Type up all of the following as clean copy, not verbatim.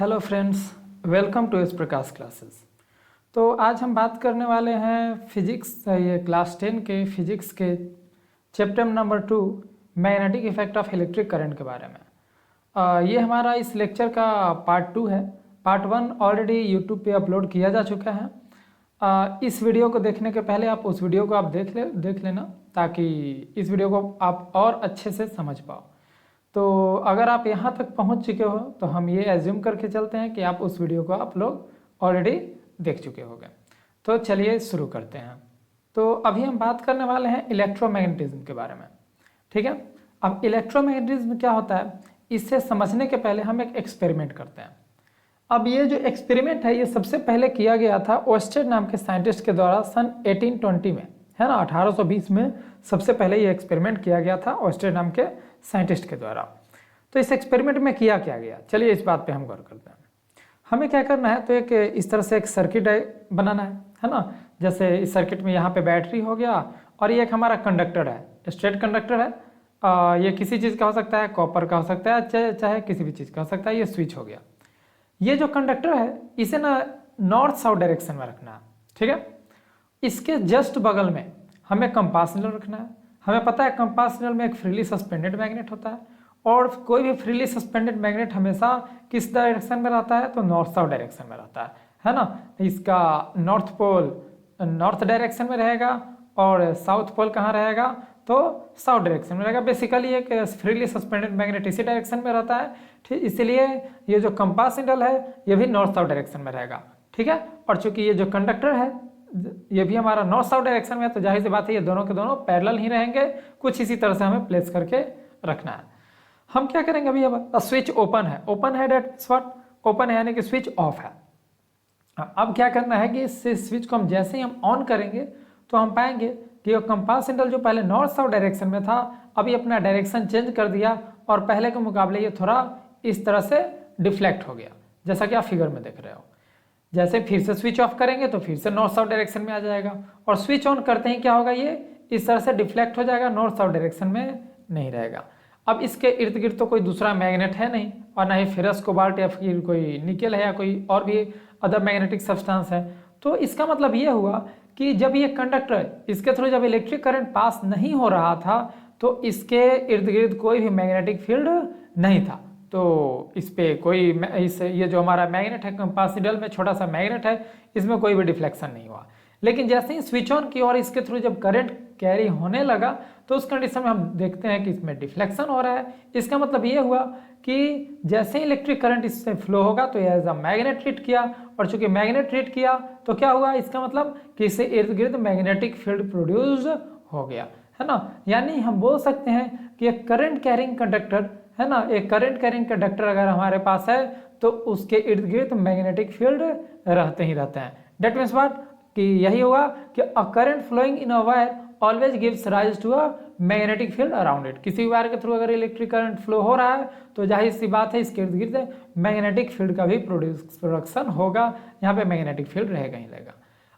Hello friends, welcome to S Prakash classes. तो आज हम बात करने वाले हैं फिजिक्स, ये क्लास 10 के फिजिक्स के chapter number 2 magnetic effect of electric current के बारे में। ये हमारा इस लेक्चर का पार्ट 2 है। पार्ट 1 ऑलरेडी यूट्यूब पे अपलोड किया जा चुका है। इस वीडियो को देखने के पहले आप उस वीडियो को आप देख लेना, ताकि इस वीडियो को आप और अच्छे से समझ पाओ। तो अगर आप यहाँ तक पहुँच चुके हो तो हम ये एज्यूम करके चलते हैं कि आप उस वीडियो को आप लोग ऑलरेडी देख चुके होंगे। तो चलिए शुरू करते हैं। तो अभी हम बात करने वाले हैं इलेक्ट्रोमैग्नेटिज्म के बारे में, ठीक है। अब इलेक्ट्रोमैग्नेटिज्म क्या होता है, इससे समझने के पहले हम एक एक्सपेरिमेंट करते हैं। अब ये जो एक्सपेरिमेंट है ये सबसे पहले किया गया था ओस्टेड नाम के साइंटिस्ट के द्वारा सन 1820 में, है ना। 1820 में सबसे पहले ये एक्सपेरिमेंट किया गया था ओस्टेड नाम के साइंटिस्ट के द्वारा। तो इस एक्सपेरिमेंट में किया क्या गया, चलिए इस बात पे हम गौर करते हैं। हमें क्या करना है, तो एक इस तरह से एक सर्किट बनाना है ना। जैसे इस सर्किट में यहाँ पे बैटरी हो गया और ये एक हमारा कंडक्टर है, स्ट्रेट कंडक्टर है। ये किसी चीज़ का हो सकता है, कॉपर का हो सकता है, चाहे किसी भी चीज़ का हो सकता है। ये स्विच हो गया। ये जो कंडक्टर है इसे ना नॉर्थ साउथ डायरेक्शन में रखना है, ठीक है। इसके जस्ट बगल में हमें कंपास निडल रखना है। हमें पता है कंपास निडल में एक फ्रीली सस्पेंडेड मैग्नेट होता है, और कोई भी फ्रीली सस्पेंडेड मैग्नेट हमेशा किस डायरेक्शन में रहता है, तो नॉर्थ साउथ डायरेक्शन में रहता है ना। इसका नॉर्थ पोल नॉर्थ डायरेक्शन में रहेगा और साउथ पोल कहाँ रहेगा, तो साउथ डायरेक्शन में रहेगा। बेसिकली एक फ्रीली सस्पेंडेड मैग्नेट इसी डायरेक्शन में रहता है, ठीक। इसीलिए ये जो कंपास निडल है ये भी नॉर्थ साउथ डायरेक्शन में रहेगा, ठीक है। और चूंकि ये जो कंडक्टर है ये भी हमारा नॉर्थ साउथ डायरेक्शन में है, तो जाहिर सी बात है ये दोनों के दोनों पैरेलल ही रहेंगे। कुछ इसी तरह से हमें प्लेस करके रखना है। हम क्या करेंगे अभी, अब स्विच ओपन है डेट व्हाट ओपन है, यानी कि स्विच ऑफ है। अब क्या करना है कि इस स्विच को हम जैसे ही हम ऑन करेंगे तो हम पाएंगे कि कंपास निडल जो पहले नॉर्थ साउथ डायरेक्शन में था अभी अपना डायरेक्शन चेंज कर दिया, और पहले के मुकाबले ये थोड़ा इस तरह से डिफ्लेक्ट हो गया, जैसा कि आप फिगर में देख रहे हो। जैसे फिर से स्विच ऑफ करेंगे तो फिर से नॉर्थ साउथ डायरेक्शन में आ जाएगा, और स्विच ऑन करते ही क्या होगा, ये इस तरह से डिफ्लेक्ट हो जाएगा, नॉर्थ साउथ डायरेक्शन में नहीं रहेगा। अब इसके इर्द गिर्द तो कोई दूसरा मैग्नेट है नहीं, और ना ही फेरस कोबाल्ट या फिर कोई निकेल है या कोई और भी अदर मैग्नेटिक सब्सटेंस है। तो इसका मतलब ये हुआ कि जब ये कंडक्टर इसके थ्रू जब इलेक्ट्रिक करंट पास नहीं हो रहा था तो इसके इर्द गिर्द कोई भी मैग्नेटिक फील्ड नहीं था। तो इस पे कोई ये जो हमारा मैग्नेट है कंपास निडल में छोटा सा मैग्नेट है, इसमें कोई भी डिफ्लेक्शन नहीं हुआ। लेकिन जैसे ही स्विच ऑन की और इसके थ्रू जब करंट कैरी होने लगा तो उस कंडीशन में हम देखते हैं कि इसमें डिफ्लेक्शन हो रहा है। इसका मतलब ये हुआ कि जैसे ही इलेक्ट्रिक करंट इससे फ्लो होगा तो एज अ मैग्नेट ट्रीट किया, और चूंकि मैग्नेट ट्रीट किया तो क्या हुआ, इसका मतलब कि इससे इर्द गिर्द मैग्नेटिक फील्ड प्रोड्यूस हो गया, है ना। यानी हम बोल सकते हैं कि एक करंट कैरिंग कंडक्टर है ना, एक करंट कैरिंग कंडक्टर अगर हमारे पास है तो उसके इर्द गिर्द मैग्नेटिक फील्ड रहते ही रहते हैं। डेट मीन्स व्हाट, कि यही हुआ कि a current flowing in a wire always gives rise to a magnetic field around it. किसी वायर के थ्रू अगर इलेक्ट्रिक करंट फ्लो हो रहा है तो जाहिर सी बात है इसके इर्द गिर्द मैग्नेटिक फील्ड का भी प्रोडक्शन होगा, यहाँ पे मैग्नेटिक फील्ड रहेगा ही रहेगा।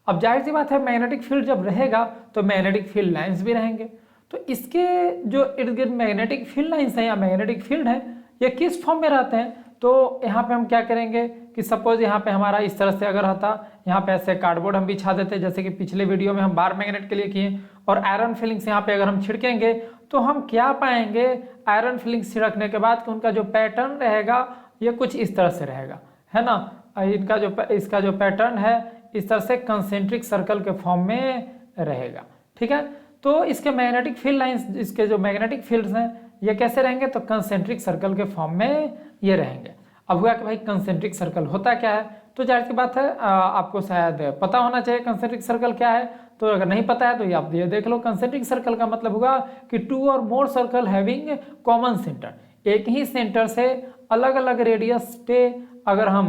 अब जाहिर सी बात है मैग्नेटिक फील्ड जब रहेगा तो मैग्नेटिक फील्ड लाइन्स भी रहेंगे। तो इसके जो इर्द गिर्द मैग्नेटिक फील्ड लाइन्स हैं या मैग्नेटिक फील्ड है, ये किस फॉर्म में रहते हैं, तो यहाँ पे हम क्या करेंगे कि सपोज यहाँ पे हमारा इस तरह से अगर रहता, यहाँ पे ऐसे कार्डबोर्ड हम बिछा देते, जैसे कि पिछले वीडियो में हम बार मैग्नेट के लिए किए, और आयरन फिलिंग्स यहाँ पे अगर हम छिड़केंगे तो हम क्या पाएंगे, आयरन फिलिंग्स छिड़कने के बाद कि उनका जो पैटर्न रहेगा ये कुछ इस तरह से रहेगा, है ना। इसका जो पैटर्न है इस तरह से कंसेंट्रिक सर्कल के फॉर्म में रहेगा, ठीक है। तो इसके मैग्नेटिक फील्ड लाइंस, इसके जो मैग्नेटिक फील्ड्स हैं ये कैसे रहेंगे, तो कंसेंट्रिक सर्कल के फॉर्म में ये रहेंगे। अब हुआ कि भाई कंसेंट्रिक सर्कल होता क्या है, तो जाहिर सी बात है आपको शायद पता होना चाहिए कंसेंट्रिक सर्कल क्या है। तो अगर नहीं पता है तो ये आप ये देख लो, कंसेंट्रिक सर्कल का मतलब होगा कि टू और मोर सर्कल हैविंग कॉमन सेंटर, एक ही सेंटर से अलग अलग रेडियस पे अगर हम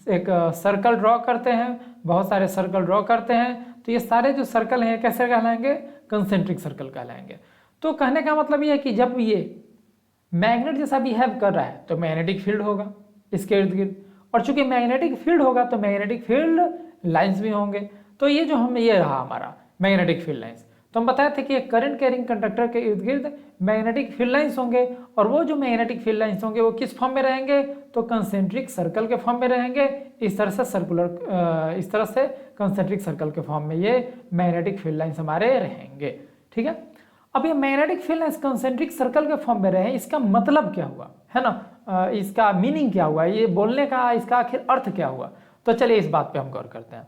एक सर्कल ड्रॉ करते हैं, बहुत सारे सर्कल ड्रॉ करते हैं, तो ये सारे जो सर्कल हैं कैसे कहलाएंगे, कंसेंट्रिक सर्कल कहलाएंगे। तो कहने का मतलब ये है कि जब ये मैग्नेट जैसा बिहेव कर रहा है तो मैग्नेटिक फील्ड होगा इसके इर्द गिर्द, और चूंकि मैग्नेटिक फील्ड होगा तो मैग्नेटिक फील्ड लाइंस भी होंगे। तो ये जो हम ये रहा हमारा मैग्नेटिक फील्ड लाइंस। तो हम बताए थे कि एक करंट कैरिंग कंडक्टर के इर्द गिर्द मैग्नेटिक फील्ड लाइंस होंगे, और वो जो मैग्नेटिक फील्ड लाइंस होंगे वो किस फॉर्म में रहेंगे, तो कंसेंट्रिक सर्कल के फॉर्म में रहेंगे। इस तरह से कंसेंट्रिक सर्कल के फॉर्म में ये मैग्नेटिक फील्ड लाइंस हमारे रहेंगे। ठीक है, अब ये magnetic field lines concentric circle के फॉर्म में रहे, इसका मतलब क्या हुआ, है ना, इसका मीनिंग क्या हुआ, ये बोलने का इसका आखिर अर्थ क्या हुआ। तो चलिए इस बात पे हम गौर करते हैं।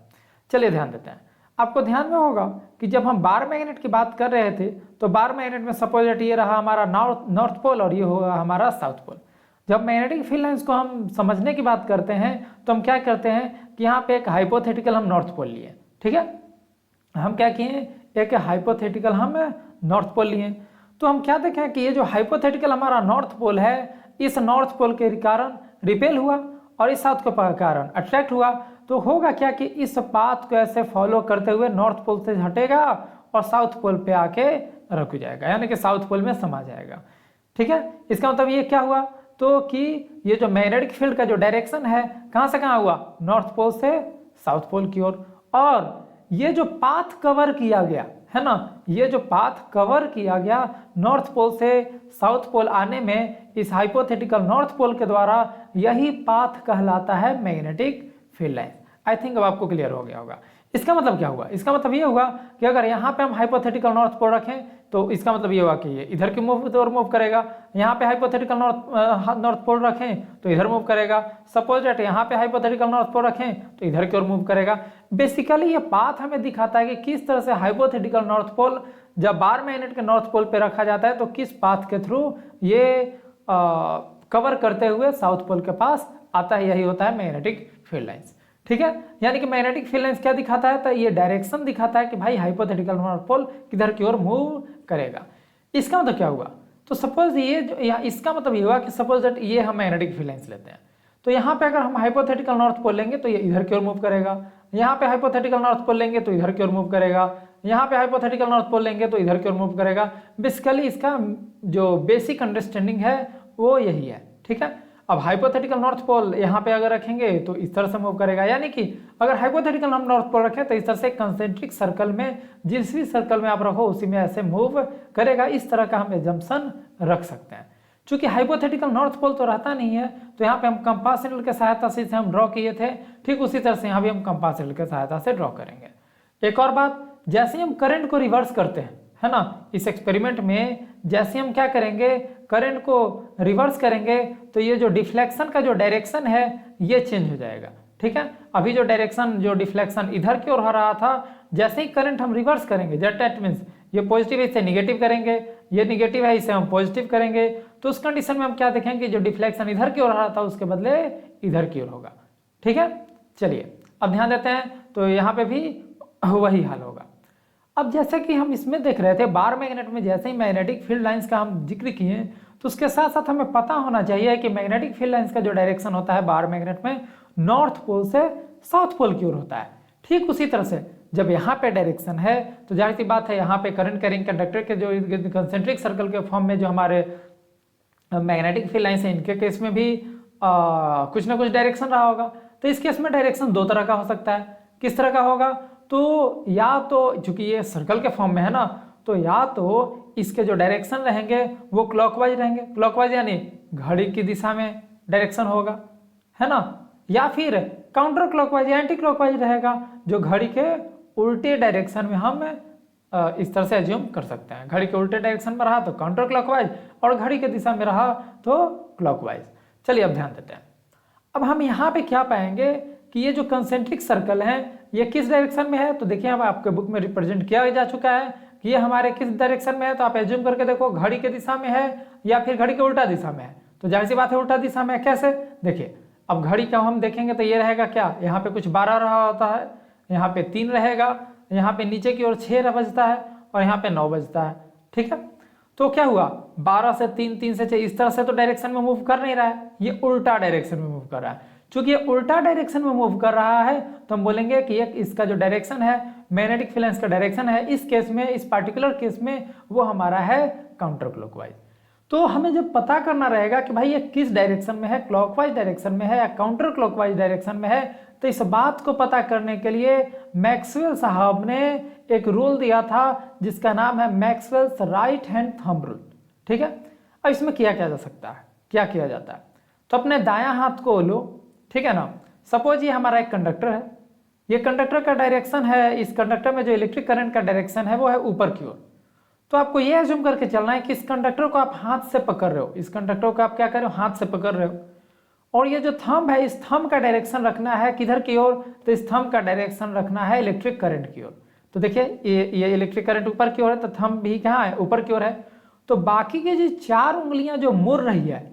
चलिए ध्यान देते हैं। आपको ध्यान में होगा कि जब हम बार मैग्नेट की बात कर रहे थे तो बार मैग्नेट में सपोज दैट ये रहा हमारा नॉर्थ पोल और ये होगा हमारा साउथ पोल। जब मैग्नेटिक फील्ड लाइंस को हम समझने की बात करते हैं तो हम क्या करते हैं कि यहाँ पे एक हाइपोथेटिकल हम नॉर्थ पोल लिए, ठीक है, हम क्या किए, एक हाइपोथेटिकल हम नॉर्थ पोल लिए। तो हम क्या देखें कि ये जो हाइपोथेटिकल हमारा नॉर्थ पोल है, इस नॉर्थ पोल के कारण रिपेल हुआ और इस साउथ के कारण अट्रैक्ट हुआ। तो होगा क्या कि इस पाथ को ऐसे फॉलो करते हुए नॉर्थ पोल से हटेगा और साउथ पोल पे आके रुक जाएगा, यानी कि साउथ पोल में समा जाएगा। ठीक है, इसका मतलब ये क्या हुआ, तो कि ये जो मैग्नेटिक फील्ड का जो डायरेक्शन है कहाँ से कहाँ हुआ, नॉर्थ पोल से साउथ पोल की ओर। और ये जो पाथ कवर किया गया है ना, ये जो पाथ कवर किया गया नॉर्थ पोल से साउथ पोल आने में इस हाइपोथेटिकल नॉर्थ पोल के द्वारा, यही पाथ कहलाता है magnetic field line. I think अब आपको क्लियर हो गया होगा। इसका मतलब क्या हुआ, इसका मतलब ये हुआ कि अगर यहाँ पे हम हाइपोथेटिकल नॉर्थ पोल रखें तो इसका मतलब ये हुआ कि ये इधर की मूव करेगा। यहाँ पे हाइपोथेटिकल नॉर्थ पोल रखें तो इधर मूव करेगा। सपोज दैट यहाँ पे हाइपोथेटिकल नॉर्थ पोल रखें तो इधर की ओर मूव करेगा। बेसिकली ये पाथ हमें दिखाता है कि किस तरह से हाइपोथेटिकल नॉर्थ पोल जब बार मैग्नेट के नॉर्थ पोल पे रखा जाता है तो किस पाथ के थ्रू ये कवर करते हुए साउथ पोल के पास आता है, यही होता है मैग्नेटिक फील्ड लाइंस। ठीक है, यानी कि मैग्नेटिक फील्ड लाइंस क्या दिखाता है, तो ये डायरेक्शन दिखाता है कि भाई हाइपोथेटिकल नॉर्थ पोल किधर की ओर मूव करेगा। इसका मतलब क्या हुआ, तो सपोज ये जो इसका मतलब ये हुआ कि सपोज दैट ये हम मैग्नेटिक फील्ड लाइंस लेते हैं, तो यहाँ पे अगर हम हाइपोथेटिकल नॉर्थ पोल लेंगे तो ये इधर की ओर मूव करेगा। यहाँ पे हाइपोथेटिकल नॉर्थ पोल लेंगे तो इधर की ओर मूव करेगा। यहाँ पे हाइपोथेटिकल नॉर्थ पोल लेंगे तो इधर की ओर मूव करेगा। बेसिकली इसका जो बेसिक अंडरस्टैंडिंग है वो यही है। ठीक है, अब हाइपोथेटिकल नॉर्थ पोल यहाँ पे अगर रखेंगे तो इस तरह से मूव करेगा, यानी कि अगर हाइपोथेटिकल हम नॉर्थ पोल रखें तो इस तरह से कंसेंट्रिक सर्कल में जिस भी सर्कल में आप रखो उसी में ऐसे मूव करेगा। इस तरह का हम एजम्पशन रख सकते हैं। चूंकि हाइपोथेटिकल नॉर्थ पोल तो रहता नहीं है तो यहाँ पे हम कंपास निडल के सहायता से इसे हम ड्रॉ किए थे, ठीक उसी तरह से यहाँ भी हम कंपास निडल के सहायता से ड्रॉ करेंगे। एक और बात, जैसे हम करंट को रिवर्स करते हैं, है ना, इस एक्सपेरिमेंट में जैसे हम क्या करेंगे, करंट को रिवर्स करेंगे तो ये जो डिफ्लेक्शन का जो डायरेक्शन है ये चेंज हो जाएगा। ठीक है, अभी जो डायरेक्शन जो डिफ्लेक्शन इधर की ओर हो रहा था, जैसे ही करंट हम रिवर्स करेंगे, दैट मीन्स ये पॉजिटिव है इसे निगेटिव करेंगे, ये निगेटिव है इसे हम पॉजिटिव करेंगे, तो उस कंडीशन में हम क्या देखेंगे, जो डिफ्लेक्शन इधर की ओर हो रहा था उसके बदले इधर की ओर होगा। ठीक है, चलिए अब ध्यान देते हैं, तो यहाँ पे भी वही हाल होगा। अब जैसे कि हम इसमें देख रहे थे बार मैग्नेट में, जैसे ही मैग्नेटिक फील्ड लाइंस का हम जिक्र किए तो उसके साथ साथ हमें पता होना चाहिए कि मैग्नेटिक फील्ड लाइंस का जो डायरेक्शन होता है बार मैग्नेट में नॉर्थ पोल से साउथ पोल की ओर होता है। ठीक उसी तरह से जब यहाँ पे डायरेक्शन है तो जाहिर सी बात है यहाँ पे करंट कैरिंग कंडक्टर के जो कंसेंट्रिक सर्कल के फॉर्म में जो हमारे मैग्नेटिक फील्ड लाइंस है, इनके केस में भी कुछ ना कुछ डायरेक्शन रहा होगा। तो इस केस में डायरेक्शन दो तरह का हो सकता है। किस तरह का होगा, तो या तो चूंकि ये सर्कल के फॉर्म में है ना, तो या तो इसके जो डायरेक्शन रहेंगे वो क्लॉकवाइज रहेंगे, क्लॉकवाइज यानी घड़ी की दिशा में डायरेक्शन होगा, है ना, या फिर काउंटर क्लॉकवाइज या एंटी क्लॉकवाइज रहेगा, जो घड़ी के उल्टे डायरेक्शन में हम इस तरह से एज्यूम कर सकते हैं। घड़ी के उल्टे डायरेक्शन में रहा तो काउंटर क्लॉकवाइज और घड़ी के दिशा में रहा तो क्लॉकवाइज। चलिए अब ध्यान देते हैं। अब हम यहाँ पे क्या पाएंगे कि ये जो कंसेंट्रिक सर्कल है ये किस डायरेक्शन में है, तो देखिए हम आपके बुक में रिप्रेजेंट किया जा चुका है कि ये हमारे किस डायरेक्शन में है। तो आप एज्यूम करके देखो घड़ी के दिशा में है या फिर घड़ी के उल्टा दिशा में है। तो जाहिर सी बात है उल्टा दिशा में। कैसे, देखिए अब घड़ी का हम देखेंगे तो ये रहेगा क्या, यहाँ पे कुछ 12 रहा होता है, यहाँ पे 3 रहेगा, यहाँ पे नीचे की ओर 6 बजता है और यहाँ पे 9 बजता है। ठीक है, तो क्या हुआ, 12 से 3, 3 से 6, इस तरह से तो डायरेक्शन में मूव कर नहीं रहा है, ये उल्टा डायरेक्शन में मूव कर रहा है। चूंकि ये उल्टा डायरेक्शन में मूव कर रहा है तो हम बोलेंगे कि एक इसका जो डायरेक्शन है मैग्नेटिक फील्ड का डायरेक्शन है, इस केस में, इस पार्टिकुलर केस में वो हमारा है काउंटर क्लॉकवाइज। तो हमें जब पता करना रहेगा कि भाई ये किस डायरेक्शन में है, क्लॉकवाइज डायरेक्शन में है या काउंटर क्लॉकवाइज डायरेक्शन में है, तो इस बात को पता करने के लिए मैक्सवेल साहब ने एक रूल दिया था जिसका नाम है Maxwell's right hand thumb rule. ठीक है, अब इसमें किया क्या जा सकता है, क्या किया जाता है, तो अपने दायां हाथ को लो, ठीक है ना। सपोज ये हमारा एक कंडक्टर है, ये कंडक्टर का डायरेक्शन है, इस कंडक्टर में जो इलेक्ट्रिक करंट का डायरेक्शन है वो है ऊपर की ओर। तो आपको ये एज्यूम करके चलना है कि इस कंडक्टर को आप हाथ से पकड़ रहे हो, इस कंडक्टर को आप क्या कर रहे हो, हाथ से पकड़ रहे हो, और ये जो थंब है इस थंब का डायरेक्शन रखना है किधर की ओर, तो इस थंब का डायरेक्शन रखना है इलेक्ट्रिक करंट की ओर। तो देखिए ये इलेक्ट्रिक करंट ऊपर की ओर है, तो थंब भी कहाँ है, ऊपर की ओर है। तो बाकी के जो 4 उंगलियां जो मुड़ रही है,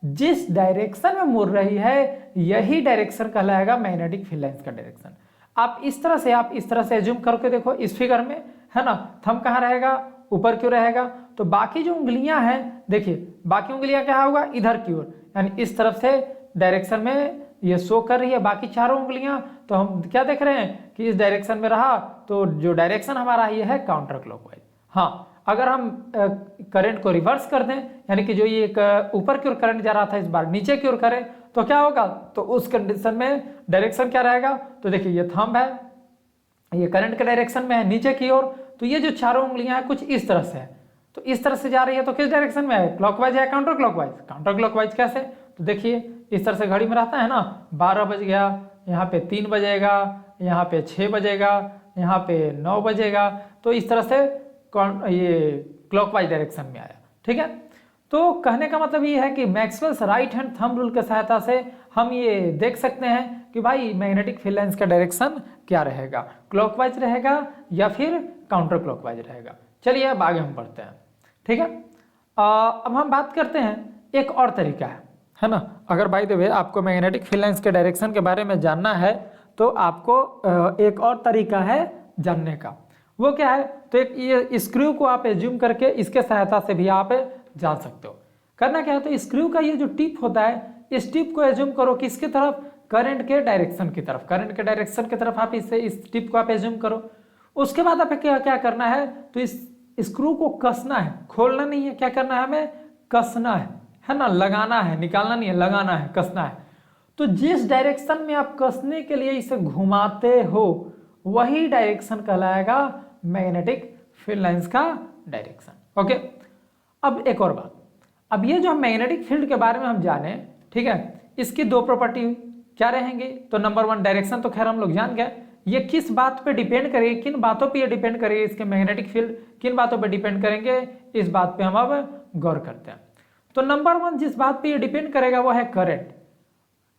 जिस डायरेक्शन में मुड़ रही है, यही डायरेक्शन कहलाएगा मैग्नेटिक फील्ड लाइंस का डायरेक्शन। आप इस तरह से एज्यूम करके देखो इस फिगर में, है ना, थंब कहाँ रहेगा, ऊपर की ओर रहेगा। तो बाकी जो उंगलियां हैं, देखिए बाकी उंगलियां क्या होगा, इधर की ओर, यानी इस तरफ से डायरेक्शन में ये शो कर रही है बाकी चारों उंगलियां। तो हम क्या देख रहे हैं कि इस डायरेक्शन में रहा, तो जो डायरेक्शन हमारा ये है काउंटर क्लॉकवाइज। हाँ, अगर हम करंट को रिवर्स कर दें, यानी कि जो ये एक ऊपर की ओर करंट जा रहा था इस बार नीचे की ओर करें, तो क्या होगा, तो उस कंडीशन में डायरेक्शन क्या रहेगा, तो देखिए ये थंब है, ये करंट के डायरेक्शन में है नीचे की ओर, तो ये जो चारों उंगलियां हैं कुछ इस तरह से है, तो इस तरह से जा रही है, तो किस डायरेक्शन में है, क्लॉकवाइज है काउंटर क्लॉकवाइज, काउंटर क्लॉकवाइज कैसे, तो देखिए इस तरह से घड़ी में रहता है ना, 12 बज गया, यहाँ पे 3 बजेगा, यहाँ पे 6 बजेगा, यहाँ पे 9 बजेगा, तो इस तरह से ये क्लॉकवाइज डायरेक्शन में आया। ठीक है, तो कहने का मतलब ये है कि Maxwell's right hand thumb rule की सहायता से हम ये देख सकते हैं कि भाई मैग्नेटिक फील्ड लाइंस का डायरेक्शन क्या रहेगा, क्लॉकवाइज रहेगा या फिर काउंटर क्लॉकवाइज रहेगा। चलिए अब आगे हम बढ़ते हैं। ठीक है, अब हम बात करते हैं एक और तरीका है ना। अगर बाय द वे आपको मैग्नेटिक फील्ड लाइंस के डायरेक्शन के बारे में जानना है तो आपको एक और तरीका है जानने का, वो क्या है, तो एक ये स्क्रू को आप एज्यूम करके इसके सहायता से भी आप जान सकते हो। करना क्या है, तो स्क्रू का ये जो टिप होता है, इस टिप को एज्यूम करो किसकी तरफ, करंट के डायरेक्शन की तरफ, करंट के डायरेक्शन की तरफ आप इस टिप को आप एज्यूम करो। उसके बाद आप क्या करना है, तो इस स्क्रू को कसना है, खोलना नहीं है, क्या करना है, हमें कसना है ना, लगाना है, निकालना नहीं है, लगाना है, कसना है। तो जिस डायरेक्शन में आप कसने के लिए इसे घुमाते हो वही डायरेक्शन कहलाएगा मैग्नेटिक फील्ड लाइंस का डायरेक्शन। ओके, अब एक और बात, अब ये जो हम मैग्नेटिक फील्ड के बारे में हम जाने, ठीक है, इसकी 2 प्रॉपर्टी क्या रहेंगी, तो नंबर 1 डायरेक्शन तो खैर हम लोग जान गए, ये किस बात पे डिपेंड करेगी, किन बातों पे ये डिपेंड करेगी, इसके मैग्नेटिक फील्ड किन बातों पे डिपेंड करेंगे, इस बात पे हम अब गौर करते हैं। तो नंबर 1 जिस बात पे ये डिपेंड करेगा वो है करंट,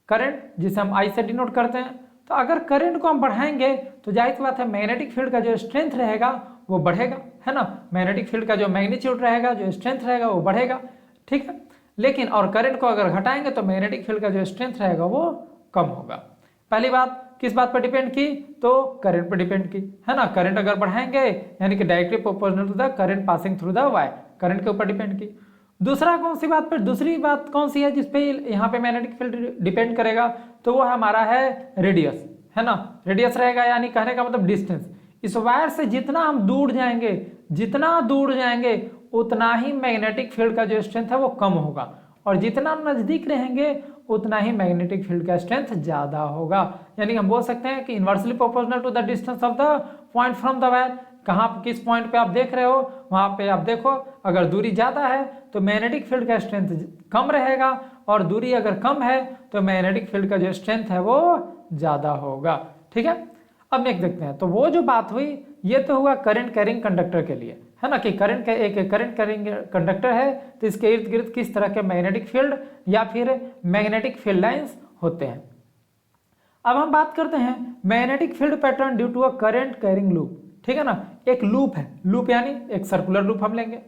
करंट जिसे हम आई से डिनोट करते हैं। तो अगर करंट को हम बढ़ाएंगे तो जाहिर सी बात है मैग्नेटिक फील्ड का जो स्ट्रेंथ रहेगा वो बढ़ेगा, है ना, मैग्नेटिक फील्ड का जो मैग्नीट्यूड रहेगा, जो स्ट्रेंथ रहेगा वो बढ़ेगा। ठीक है, लेकिन और करंट को अगर घटाएंगे तो मैग्नेटिक फील्ड का जो स्ट्रेंथ रहेगा वो कम होगा। पहली बात किस बात पर डिपेंड की, तो करंट पर डिपेंड की, है ना, करंट अगर बढ़ाएंगे यानी कि directly proportional to the current passing through the wire, current के ऊपर डिपेंड की। दूसरा कौन सी बात पर, दूसरी बात कौन सी है जिसपे यहाँ पे मैग्नेटिक फील्ड डिपेंड करेगा, तो वो हमारा है रेडियस, है ना, रेडियस रहेगा, यानी कहने का मतलब डिस्टेंस। इस वायर से जितना हम दूर जाएंगे, जितना दूर जाएंगे उतना ही मैग्नेटिक फील्ड का जो स्ट्रेंथ है वो कम होगा, और जितना नजदीक रहेंगे उतना ही मैग्नेटिक फील्ड का स्ट्रेंथ ज्यादा होगा। यानी हम बोल सकते हैं कि inversely proportional to the distance of the point from the wire. कहाँ किस पॉइंट पे आप देख रहे हो वहां पे आप देखो, अगर दूरी ज्यादा है तो मैग्नेटिक फील्ड का स्ट्रेंथ कम रहेगा, और दूरी अगर कम है तो मैग्नेटिक फील्ड का जो स्ट्रेंथ है वो ज्यादा होगा। ठीक है, अब नेक्स्ट देखते हैं। तो वो जो बात हुई ये तो हुआ करंट कैरिंग कंडक्टर के लिए, है ना, कि करंट कैरिंग कंडक्टर है तो इसके इर्द गिर्द किस तरह के मैग्नेटिक फील्ड या फिर मैग्नेटिक फील्ड लाइंस होते हैं। अब हम बात करते हैं magnetic field pattern due to a current carrying loop. ठीक है ना, एक लूप है, लूप यानी एक सर्कुलर लूप हम लेंगे।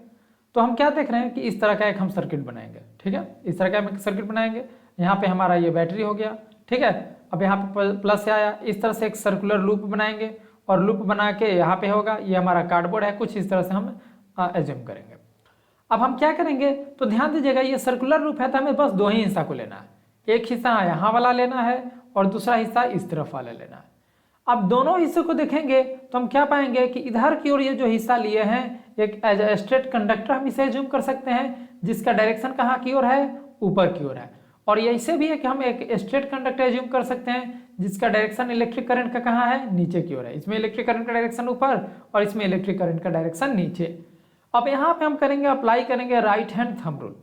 तो हम क्या देख रहे हैं कि इस तरह का एक हम सर्किट बनाएंगे, ठीक है, इस तरह का हम एक सर्किट बनाएंगे। यहाँ पे हमारा ये बैटरी हो गया, ठीक है, अब यहाँ पे प्लस से आया, इस तरह से एक सर्कुलर लूप बनाएंगे, और लूप बना के यहाँ पे होगा, ये हमारा कार्डबोर्ड है, कुछ इस तरह से हम एज्यूम करेंगे। अब हम क्या करेंगे, तो ध्यान दीजिएगा ये सर्कुलर लूप है तो हमें बस 2 ही हिस्सा को लेना है, एक हिस्सा यहाँ वाला लेना है और दूसरा हिस्सा इस तरफ वाला लेना है। अब दोनों हिस्से को देखेंगे तो हम क्या पाएंगे कि इधर की ओर ये जो हिस्सा लिए हैं एक एज ए स्ट्रेट कंडक्टर हम इसे एज्यूम कर सकते हैं जिसका डायरेक्शन कहाँ की ओर है, ऊपर की ओर है। और ये ऐसे भी है कि हम एक स्ट्रेट कंडक्टर एज्यूम कर सकते हैं जिसका डायरेक्शन इलेक्ट्रिक करंट का कहाँ है, नीचे की ओर है। इसमें इलेक्ट्रिक करंट का डायरेक्शन ऊपर और इसमें इलेक्ट्रिक करंट का डायरेक्शन नीचे। अब यहाँ पे हम करेंगे अप्लाई करेंगे राइट हैंड थंब रूल।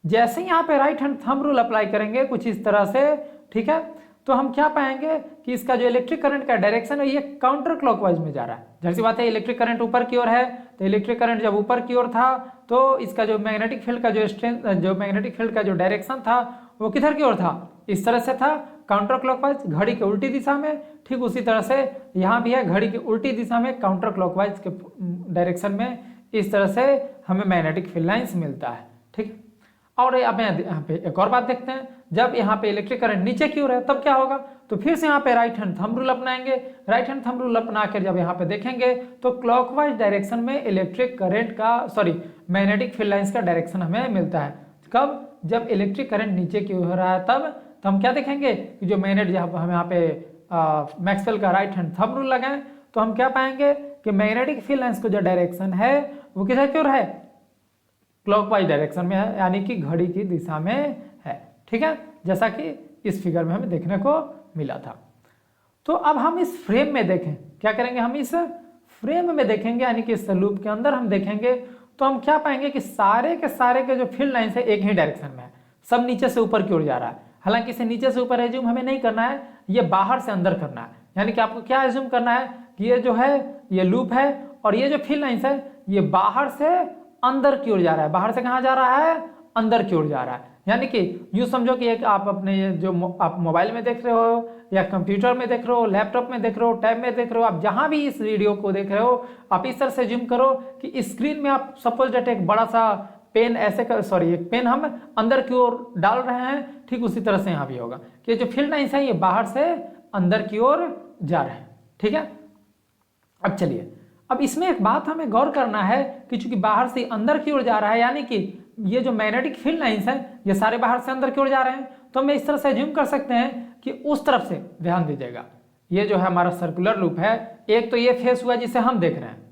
जैसे ही यहाँ पे right hand thumb rule apply करेंगे कुछ इस तरह से, ठीक है, तो हम क्या पाएंगे कि इसका जो इलेक्ट्रिक करंट का डायरेक्शन है ये काउंटर क्लॉकवाइज में जा रहा है। जाहिर सी बात है इलेक्ट्रिक करंट ऊपर की ओर है, तो इलेक्ट्रिक करंट जब ऊपर की ओर था तो इसका जो मैग्नेटिक फील्ड का जो स्ट्रेंथ, जो मैग्नेटिक फील्ड का जो डायरेक्शन था वो किधर की ओर था, इस तरह से था, काउंटर क्लॉकवाइज, घड़ी के उल्टी दिशा में। ठीक उसी तरह से यहाँ भी है, घड़ी की उल्टी दिशा में काउंटर क्लॉकवाइज के डायरेक्शन में इस तरह से हमें मैग्नेटिक फील्ड लाइंस मिलता है। ठीक है, और अब यहाँ पे एक और बात देखते हैं, जब यहाँ पे इलेक्ट्रिक करंट नीचे की ओर है तब क्या होगा, तो फिर से यहाँ पे राइट हैंड थंब रूल अपनाएंगे। राइट हैंड थंब रूल अपना कर जब यहाँ पे देखेंगे तो क्लॉकवाइज डायरेक्शन में इलेक्ट्रिक करंट का मैग्नेटिक फील्ड लाइंस का डायरेक्शन हमें मिलता है। कब, जब इलेक्ट्रिक करंट नीचे की ओर हो रहा है तब तो हम क्या देखेंगे कि जो मैग्नेट, जब हम यहाँ पे मैक्सवेल का राइट हैंड थंब रूल लगाएं तो हम क्या पाएंगे कि मैग्नेटिक फील्ड लाइंस को जो डायरेक्शन है वो किधर की ओर है, क्लॉकवाइज डायरेक्शन में है, यानी कि घड़ी की दिशा में है। ठीक है, जैसा कि इस फिगर में हमें देखने को मिला था। तो अब हम इस फ्रेम में देखें, क्या करेंगे, हम इस फ्रेम में देखेंगे, यानी कि इस लूप के अंदर हम देखेंगे तो हम क्या पाएंगे कि सारे के जो फील्ड लाइंस है एक ही डायरेक्शन में है, सब नीचे से ऊपर की ओर जा रहा है। हालांकि इसे नीचे से ऊपर एज्यूम हमें नहीं करना है, ये बाहर से अंदर करना है। यानी कि आपको क्या एज्यूम करना है कि ये जो है ये लूप है और ये जो फील्ड लाइंस है ये बाहर से अंदर की ओर जा रहा है। बाहर से कहाँ जा रहा है, अंदर की ओर जा रहा है। यानी कि यूँ समझो कि एक आप अपने ये जो आप मोबाइल में देख रहे हो या कंप्यूटर में देख रहे हो, लैपटॉप में देख रहे हो, टैब में देख रहे हो, आप जहाँ भी इस वीडियो को देख रहे हो आप इस तरह से जूम करो कि स्क्रीन में आप सपोज डेट एक बड़ा सा पेन ऐसे एक पेन हम अंदर की ओर डाल रहे हैं। ठीक उसी तरह से यहाँ भी होगा कि जो फील्ड लाइंस है ये बाहर से अंदर की ओर जा रहे हैं। ठीक है, अब चलिए, अब इसमें एक बात हमें गौर करना है कि चूंकि बाहर से अंदर की ओर जा रहा है, यानी कि ये जो मैग्नेटिक फील्ड लाइंस हैं ये सारे बाहर से अंदर की ओर जा रहे हैं, तो हम इस तरह से अज्यूम कर सकते हैं कि उस तरफ से, ध्यान दीजिएगा, ये जो है हमारा सर्कुलर लूप है, एक तो ये फेस हुआ जिसे हम देख रहे हैं,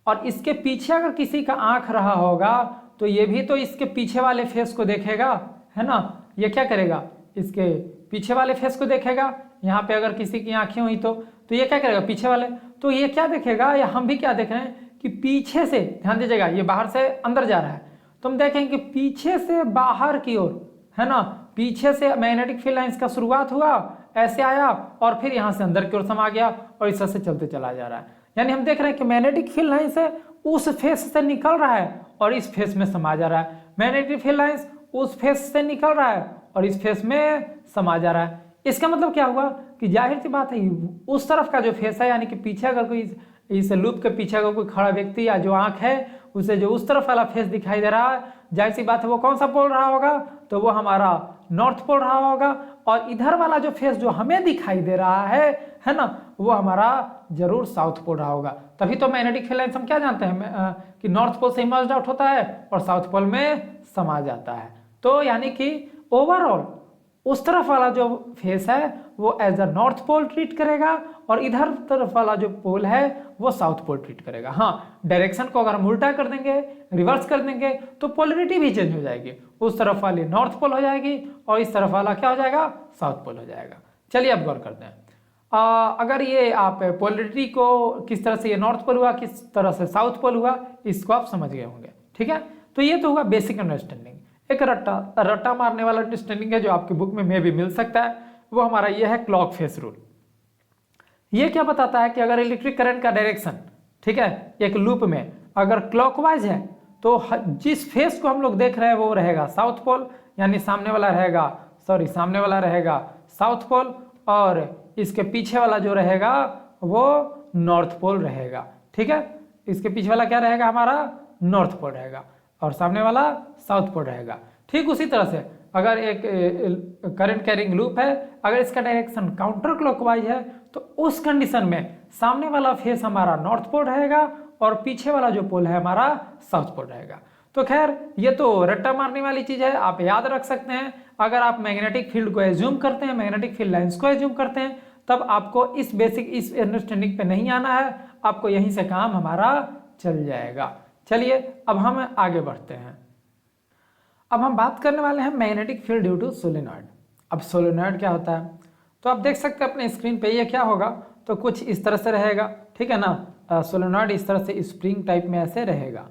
और इसके पीछे अगर किसी का आंख रहा होगा तो ये भी तो इसके पीछे वाले फेस को देखेगा, है ना। ये क्या करेगा, इसके पीछे वाले फेस को देखेगा। यहाँ पे अगर किसी की आंखें हुई तो ये क्या करेगा, पीछे वाले, तो ये क्या देखेगा, या हम भी क्या देख रहे हैं कि पीछे से, ध्यान दीजिएगा, ये बाहर से अंदर जा रहा है, तो हम देखेंगे कि पीछे से बाहर की ओर, है ना, पीछे से मैग्नेटिक फील्ड लाइंस का शुरुआत हुआ, ऐसे आया और फिर यहाँ से अंदर की ओर समा गया और इस तरह से चलते चला जा रहा है। यानी हम देख रहे हैं कि मैग्नेटिक फील्ड लाइंस है उस फेस से निकल रहा है और इस फेस में समा जा रहा है, मैग्नेटिक फील्ड लाइंस उस फेस से निकल रहा है और इस फेस में समा जा रहा है। इसका मतलब क्या हुआ कि जाहिर सी बात है उस तरफ का जो फेस है, यानी कि पीछे अगर कोई इस लूप के पीछे अगर कोई खड़ा व्यक्ति या जो आंख है उसे जो उस तरफ वाला फेस दिखाई दे रहा है, जाहिर सी बात है वो कौन सा पोल रहा होगा, तो वो हमारा नॉर्थ पोल रहा होगा। और इधर वाला जो फेस जो हमें दिखाई दे रहा है ना, वो हमारा जरूर साउथ पोल रहा होगा। तभी तो मैग्नेटिक फील्ड लाइंस हम क्या जानते हैं कि नॉर्थ पोल से इमर्ज आउट होता है और साउथ पोल में समा जाता है। तो यानी कि ओवरऑल उस तरफ वाला जो फेस है वो as a north pole treat करेगा और इधर तरफ वाला जो पोल है वो साउथ पोल ट्रीट करेगा। हाँ, डायरेक्शन को अगर हम उल्टा कर देंगे, रिवर्स कर देंगे तो पोलरिटी भी चेंज हो जाएगी, उस तरफ वाली नॉर्थ पोल हो जाएगी और इस तरफ वाला क्या हो जाएगा, साउथ पोल हो जाएगा। चलिए अब गौर करते हैं, अगर ये आप पोलरिटी को किस तरह से ये नॉर्थ पोल हुआ, किस तरह से साउथ पोल हुआ, इसको आप समझ गए होंगे। ठीक है, तो ये तो हुआ बेसिक अंडरस्टैंडिंग। एक रट्टा मारने वाला अंडरस्टैंडिंग है जो आपकी बुक में भी मिल सकता है, वो हमारा ये है क्लॉक फेस रूल। ये क्या बताता है कि अगर इलेक्ट्रिक करंट का डायरेक्शन, ठीक है, एक लूप में अगर क्लॉकवाइज है तो जिस फेस को हम लोग देख रहे हैं वो रहेगा साउथ पोल, यानी सामने वाला रहेगा साउथ पोल और इसके पीछे वाला जो रहेगा वो नॉर्थ पोल रहेगा। ठीक है, इसके पीछे वाला क्या रहेगा, हमारा नॉर्थ पोल रहेगा और सामने वाला साउथ पोल रहेगा। ठीक उसी तरह से अगर एक करंट कैरिंग लूप है, अगर इसका डायरेक्शन काउंटर क्लॉकवाइज है तो उस कंडीशन में सामने वाला फेस हमारा नॉर्थ पोल रहेगा और पीछे वाला जो पोल है हमारा साउथ पोल रहेगा। तो खैर ये तो रट्टा मारने वाली चीज है, आप याद रख सकते हैं। अगर आप मैग्नेटिक फील्ड को एज्यूम करते हैं, मैग्नेटिक फील्ड लाइंस को एज्यूम करते हैं, तब आपको इस अंडरस्टैंडिंग पे नहीं आना है, आपको यहीं से काम हमारा चल जाएगा। चलिए अब हम आगे बढ़ते हैं। अब हम बात करने वाले हैं magnetic field due to solenoid. अब सोलेनॉइड क्या होता है, तो आप देख सकते हैं अपने स्क्रीन पे ये क्या होगा, तो कुछ इस तरह से रहेगा, ठीक है ना। सोलेनॉइड इस तरह से स्प्रिंग टाइप में ऐसे रहेगा।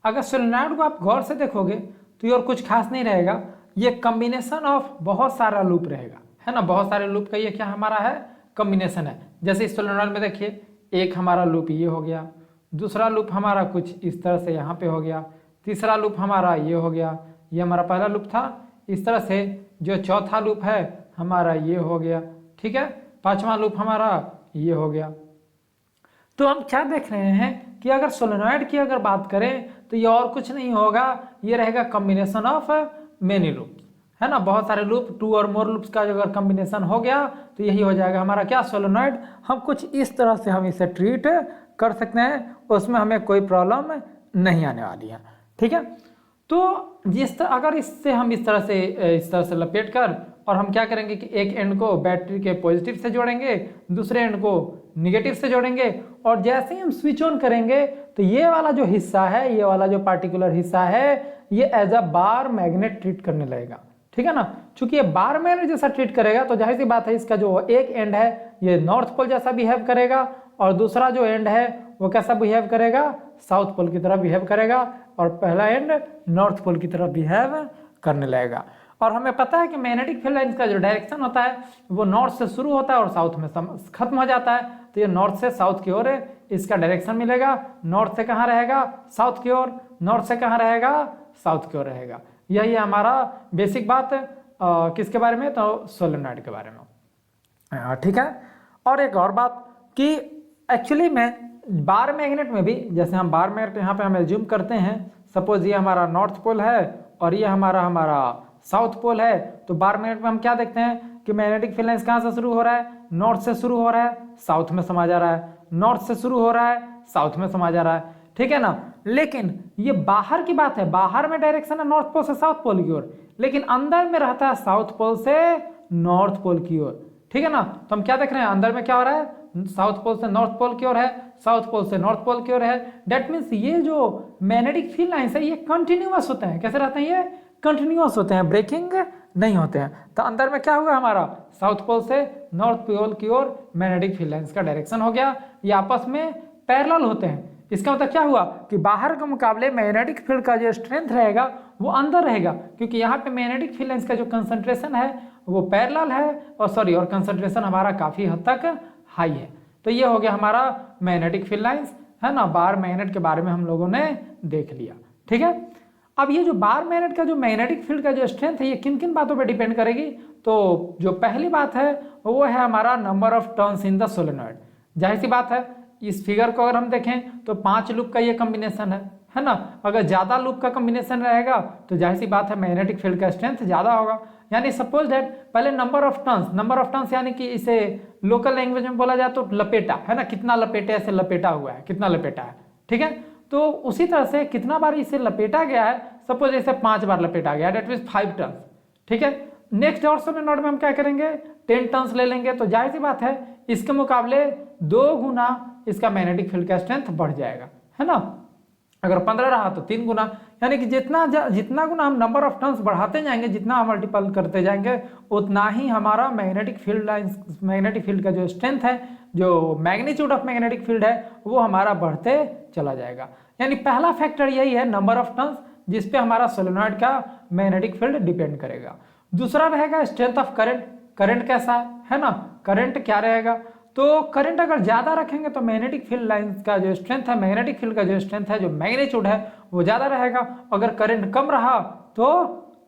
अगर सोलेनॉइड को आप गौर से देखोगे तो ये और कुछ खास नहीं रहेगा, ये कम्बिनेशन ऑफ बहुत सारा लूप रहेगा, है ना। बहुत सारे लूप का ये क्या हमारा है, कम्बिनेशन है। जैसे इस सोलेनॉइड में देखिए एक हमारा लूप ये हो गया, दूसरा लूप हमारा कुछ इस तरह से यहाँ पे हो गया, तीसरा लूप हमारा ये हो गया, ये हमारा पहला लूप था। इस तरह से जो चौथा लूप है हमारा ये हो गया, ठीक है। पांचवा लूप हमारा ये हो गया। तो हम क्या देख रहे हैं कि अगर सोलेनॉइड की अगर बात करें तो ये और कुछ नहीं होगा, ये रहेगा कॉम्बिनेशन ऑफ मेनी लूप्स, है ना। बहुत सारे लूप, 2 और मोर लूप्स का अगर कॉम्बिनेशन हो गया तो यही हो जाएगा हमारा क्या, सोलेनॉइड। हम कुछ इस तरह से हम इसे ट्रीट कर सकते हैं, उसमें हमें कोई प्रॉब्लम नहीं आने वाली है, ठीक है। तो अगर इससे हम इस तरह से लपेट कर और हम क्या करेंगे कि एक एंड को बैटरी के पॉजिटिव से जोड़ेंगे, दूसरे एंड को निगेटिव से जोड़ेंगे, और जैसे ही हम स्विच ऑन करेंगे तो ये वाला जो हिस्सा है, ये वाला जो पार्टिकुलर हिस्सा है, ये as a bar magnet treat करने लगेगा, ठीक है ना। चूंकि ये बार मैग्नेट जैसा ट्रीट करेगा तो जाहिर सी बात है इसका जो एक एंड है ये नॉर्थ पोल जैसा बिहेव करेगा, और दूसरा जो एंड है वो कैसा बिहेव करेगा, साउथ पोल की तरह बिहेव करेगा, और पहला एंड नॉर्थ पोल की तरह बिहेव करने लगेगा। और हमें पता है कि मैग्नेटिक फील्ड लाइंस का जो डायरेक्शन होता है वो नॉर्थ से शुरू होता है और साउथ में खत्म हो जाता है। तो ये नॉर्थ से साउथ की ओर इसका डायरेक्शन मिलेगा। नॉर्थ से कहाँ रहेगा, साउथ की ओर, नॉर्थ से कहाँ रहेगा, साउथ की ओर रहेगा। यही है हमारा बेसिक बात किसके बारे में, तो सोलेनॉइड के बारे में, ठीक है। और एक और बात कि एक्चुअली में बार मैग्नेट में भी, जैसे हम बार मैग्नेट यहाँ पे हम एज्यूम करते हैं, सपोज ये हमारा नॉर्थ पोल है और ये हमारा साउथ पोल है, तो बार मैग्नेट में हम क्या देखते हैं कि मैग्नेटिक फील्ड लाइंस कहाँ से शुरू हो रहा है, नॉर्थ से शुरू हो रहा है, साउथ में समा जा रहा है, नॉर्थ से शुरू हो रहा है, साउथ में समा जा रहा है, ठीक है ना। लेकिन ये बाहर की बात है, बाहर में डायरेक्शन है नॉर्थ पोल से साउथ पोल की ओर, लेकिन अंदर में रहता है साउथ पोल से नॉर्थ पोल की ओर, ठीक है ना। तो हम क्या देख रहे हैं, अंदर में क्या हो रहा है, साउथ पोल से नॉर्थ पोल की ओर है, साउथ पोल से नॉर्थ पोल की ओर है। दैट मीन्स ये जो मैग्नेटिक फील्ड लाइंस है ये कंटिन्यूअस होते हैं। कैसे रहते हैं, ये कंटिन्यूअस होते हैं, ब्रेकिंग नहीं होते हैं। तो अंदर में क्या हुआ हमारा, साउथ पोल से नॉर्थ पोल की ओर मैग्नेटिक फील्ड लाइंस का डायरेक्शन हो गया, ये आपस में पैरेलल होते हैं। इसका मतलब क्या हुआ कि बाहर के मुकाबले मैग्नेटिक फील्ड का जो स्ट्रेंथ रहेगा वो अंदर रहेगा, क्योंकि यहाँ पे मैग्नेटिक फील्ड लाइंस का जो कंसंट्रेशन है वो पैरेलल है, और कंसंट्रेशन हमारा काफी हद तक हाई है। तो ये हो गया हमारा मैग्नेटिक फील्ड लाइंस, है ना। बार मैग्नेट के बारे में हम लोगों ने देख लिया, ठीक है। अब ये जो बार मैग्नेट का जो मैग्नेटिक फील्ड का जो स्ट्रेंथ है ये किन किन बातों पे डिपेंड करेगी, तो जो पहली बात है वो है हमारा number of turns in the solenoid. जाहिर सी बात है, इस फिगर को अगर हम देखें तो 5 लूप का ये कॉम्बिनेशन है ना। अगर ज्यादा लूप का कॉम्बिनेशन रहेगा तो जाहिर सी बात है मैग्नेटिक फील्ड का स्ट्रेंथ ज्यादा होगा। यानी सपोज दैट पहले नंबर ऑफ टर्न्स यानी कि इसे लोकल लैंग्वेज में बोला जाए तो लपेटा, है ना, कितना लपेटे, ऐसे लपेटा हुआ है, कितना लपेटा है, ठीक है। तो उसी तरह से कितना बार इसे लपेटा गया है, सपोज इसे 5 बार लपेटा गया, डेट मीन्स 5 टर्न्स, ठीक है। नेक्स्ट और सोलेनॉइड में हम क्या करेंगे, 10 टर्न्स ले लेंगे, तो जाहिर सी बात है इसके मुकाबले 2 गुना इसका मैग्नेटिक फील्ड का स्ट्रेंथ बढ़ जाएगा, है ना। अगर 15 रहा तो 3 गुना, यानी कि जितना गुना हम नंबर ऑफ टर्न्स बढ़ाते जाएंगे, जितना हम मल्टीपल करते जाएंगे, उतना ही हमारा मैग्नेटिक फील्ड का जो स्ट्रेंथ है, जो मैग्नीट्यूड ऑफ मैग्नेटिक फील्ड है, वो हमारा बढ़ते चला जाएगा। यानी पहला फैक्टर यही है नंबर ऑफ टर्न्स, जिसपे हमारा सोलेनॉइड का मैग्नेटिक फील्ड डिपेंड करेगा। दूसरा रहेगा स्ट्रेंथ ऑफ करंट। करंट कैसा है ना, करंट क्या रहेगा, तो करंट अगर ज्यादा रखेंगे तो मैग्नेटिक फील्ड लाइंस का जो स्ट्रेंथ है, मैग्नेटिक फील्ड का जो स्ट्रेंथ है, जो मैग्नीट्यूड है, वो ज्यादा रहेगा। अगर करंट कम रहा तो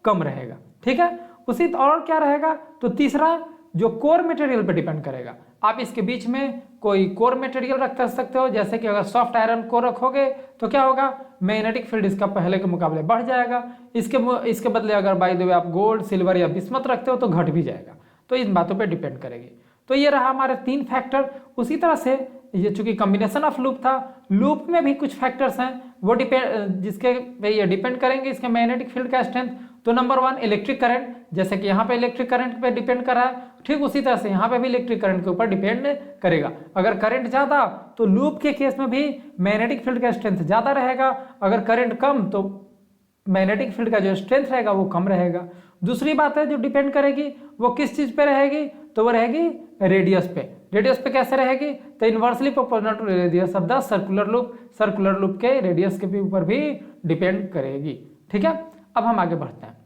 कम रहेगा, ठीक है। उसी और क्या रहेगा, तो तीसरा जो कोर मटेरियल पे डिपेंड करेगा। आप इसके बीच में कोई कोर मटेरियल रख सकते हो, जैसे कि अगर सॉफ्ट आयरन को रखोगे तो क्या होगा, मैग्नेटिक फील्ड इसका पहले के मुकाबले बढ़ जाएगा। इसके बदले अगर बाय द वे आप गोल्ड, सिल्वर या बिस्मथ रखते हो तो घट भी जाएगा। तो इन बातों पे डिपेंड करेगी। तो ये रहा हमारे 3 फैक्टर। उसी तरह से ये चूंकि कॉम्बिनेशन ऑफ लूप था, लूप में भी कुछ फैक्टर्स हैं वो जिसके पे ये डिपेंड करेंगे इसके मैग्नेटिक फील्ड का स्ट्रेंथ। तो नंबर 1 इलेक्ट्रिक करंट, जैसे कि यहाँ पे इलेक्ट्रिक करंट पे डिपेंड कर रहा है, ठीक उसी तरह से यहाँ पे भी इलेक्ट्रिक करंट के ऊपर डिपेंड करेगा। अगर करंट ज़्यादा तो लूप के केस में भी मैग्नेटिक फील्ड का स्ट्रेंथ ज़्यादा रहेगा, अगर करंट कम तो मैग्नेटिक फील्ड का जो स्ट्रेंथ रहेगा वो कम रहेगा। दूसरी बात है जो डिपेंड करेगी वो किस चीज़ पे रहेगी, तो वो रहेगी रेडियस पे। रेडियस पे कैसे रहेगी, तो inversely proportional to radius of the circular loop, circular loop के रेडियस के भी ऊपर भी डिपेंड करेगी। ठीक है, अब हम आगे बढ़ते हैं।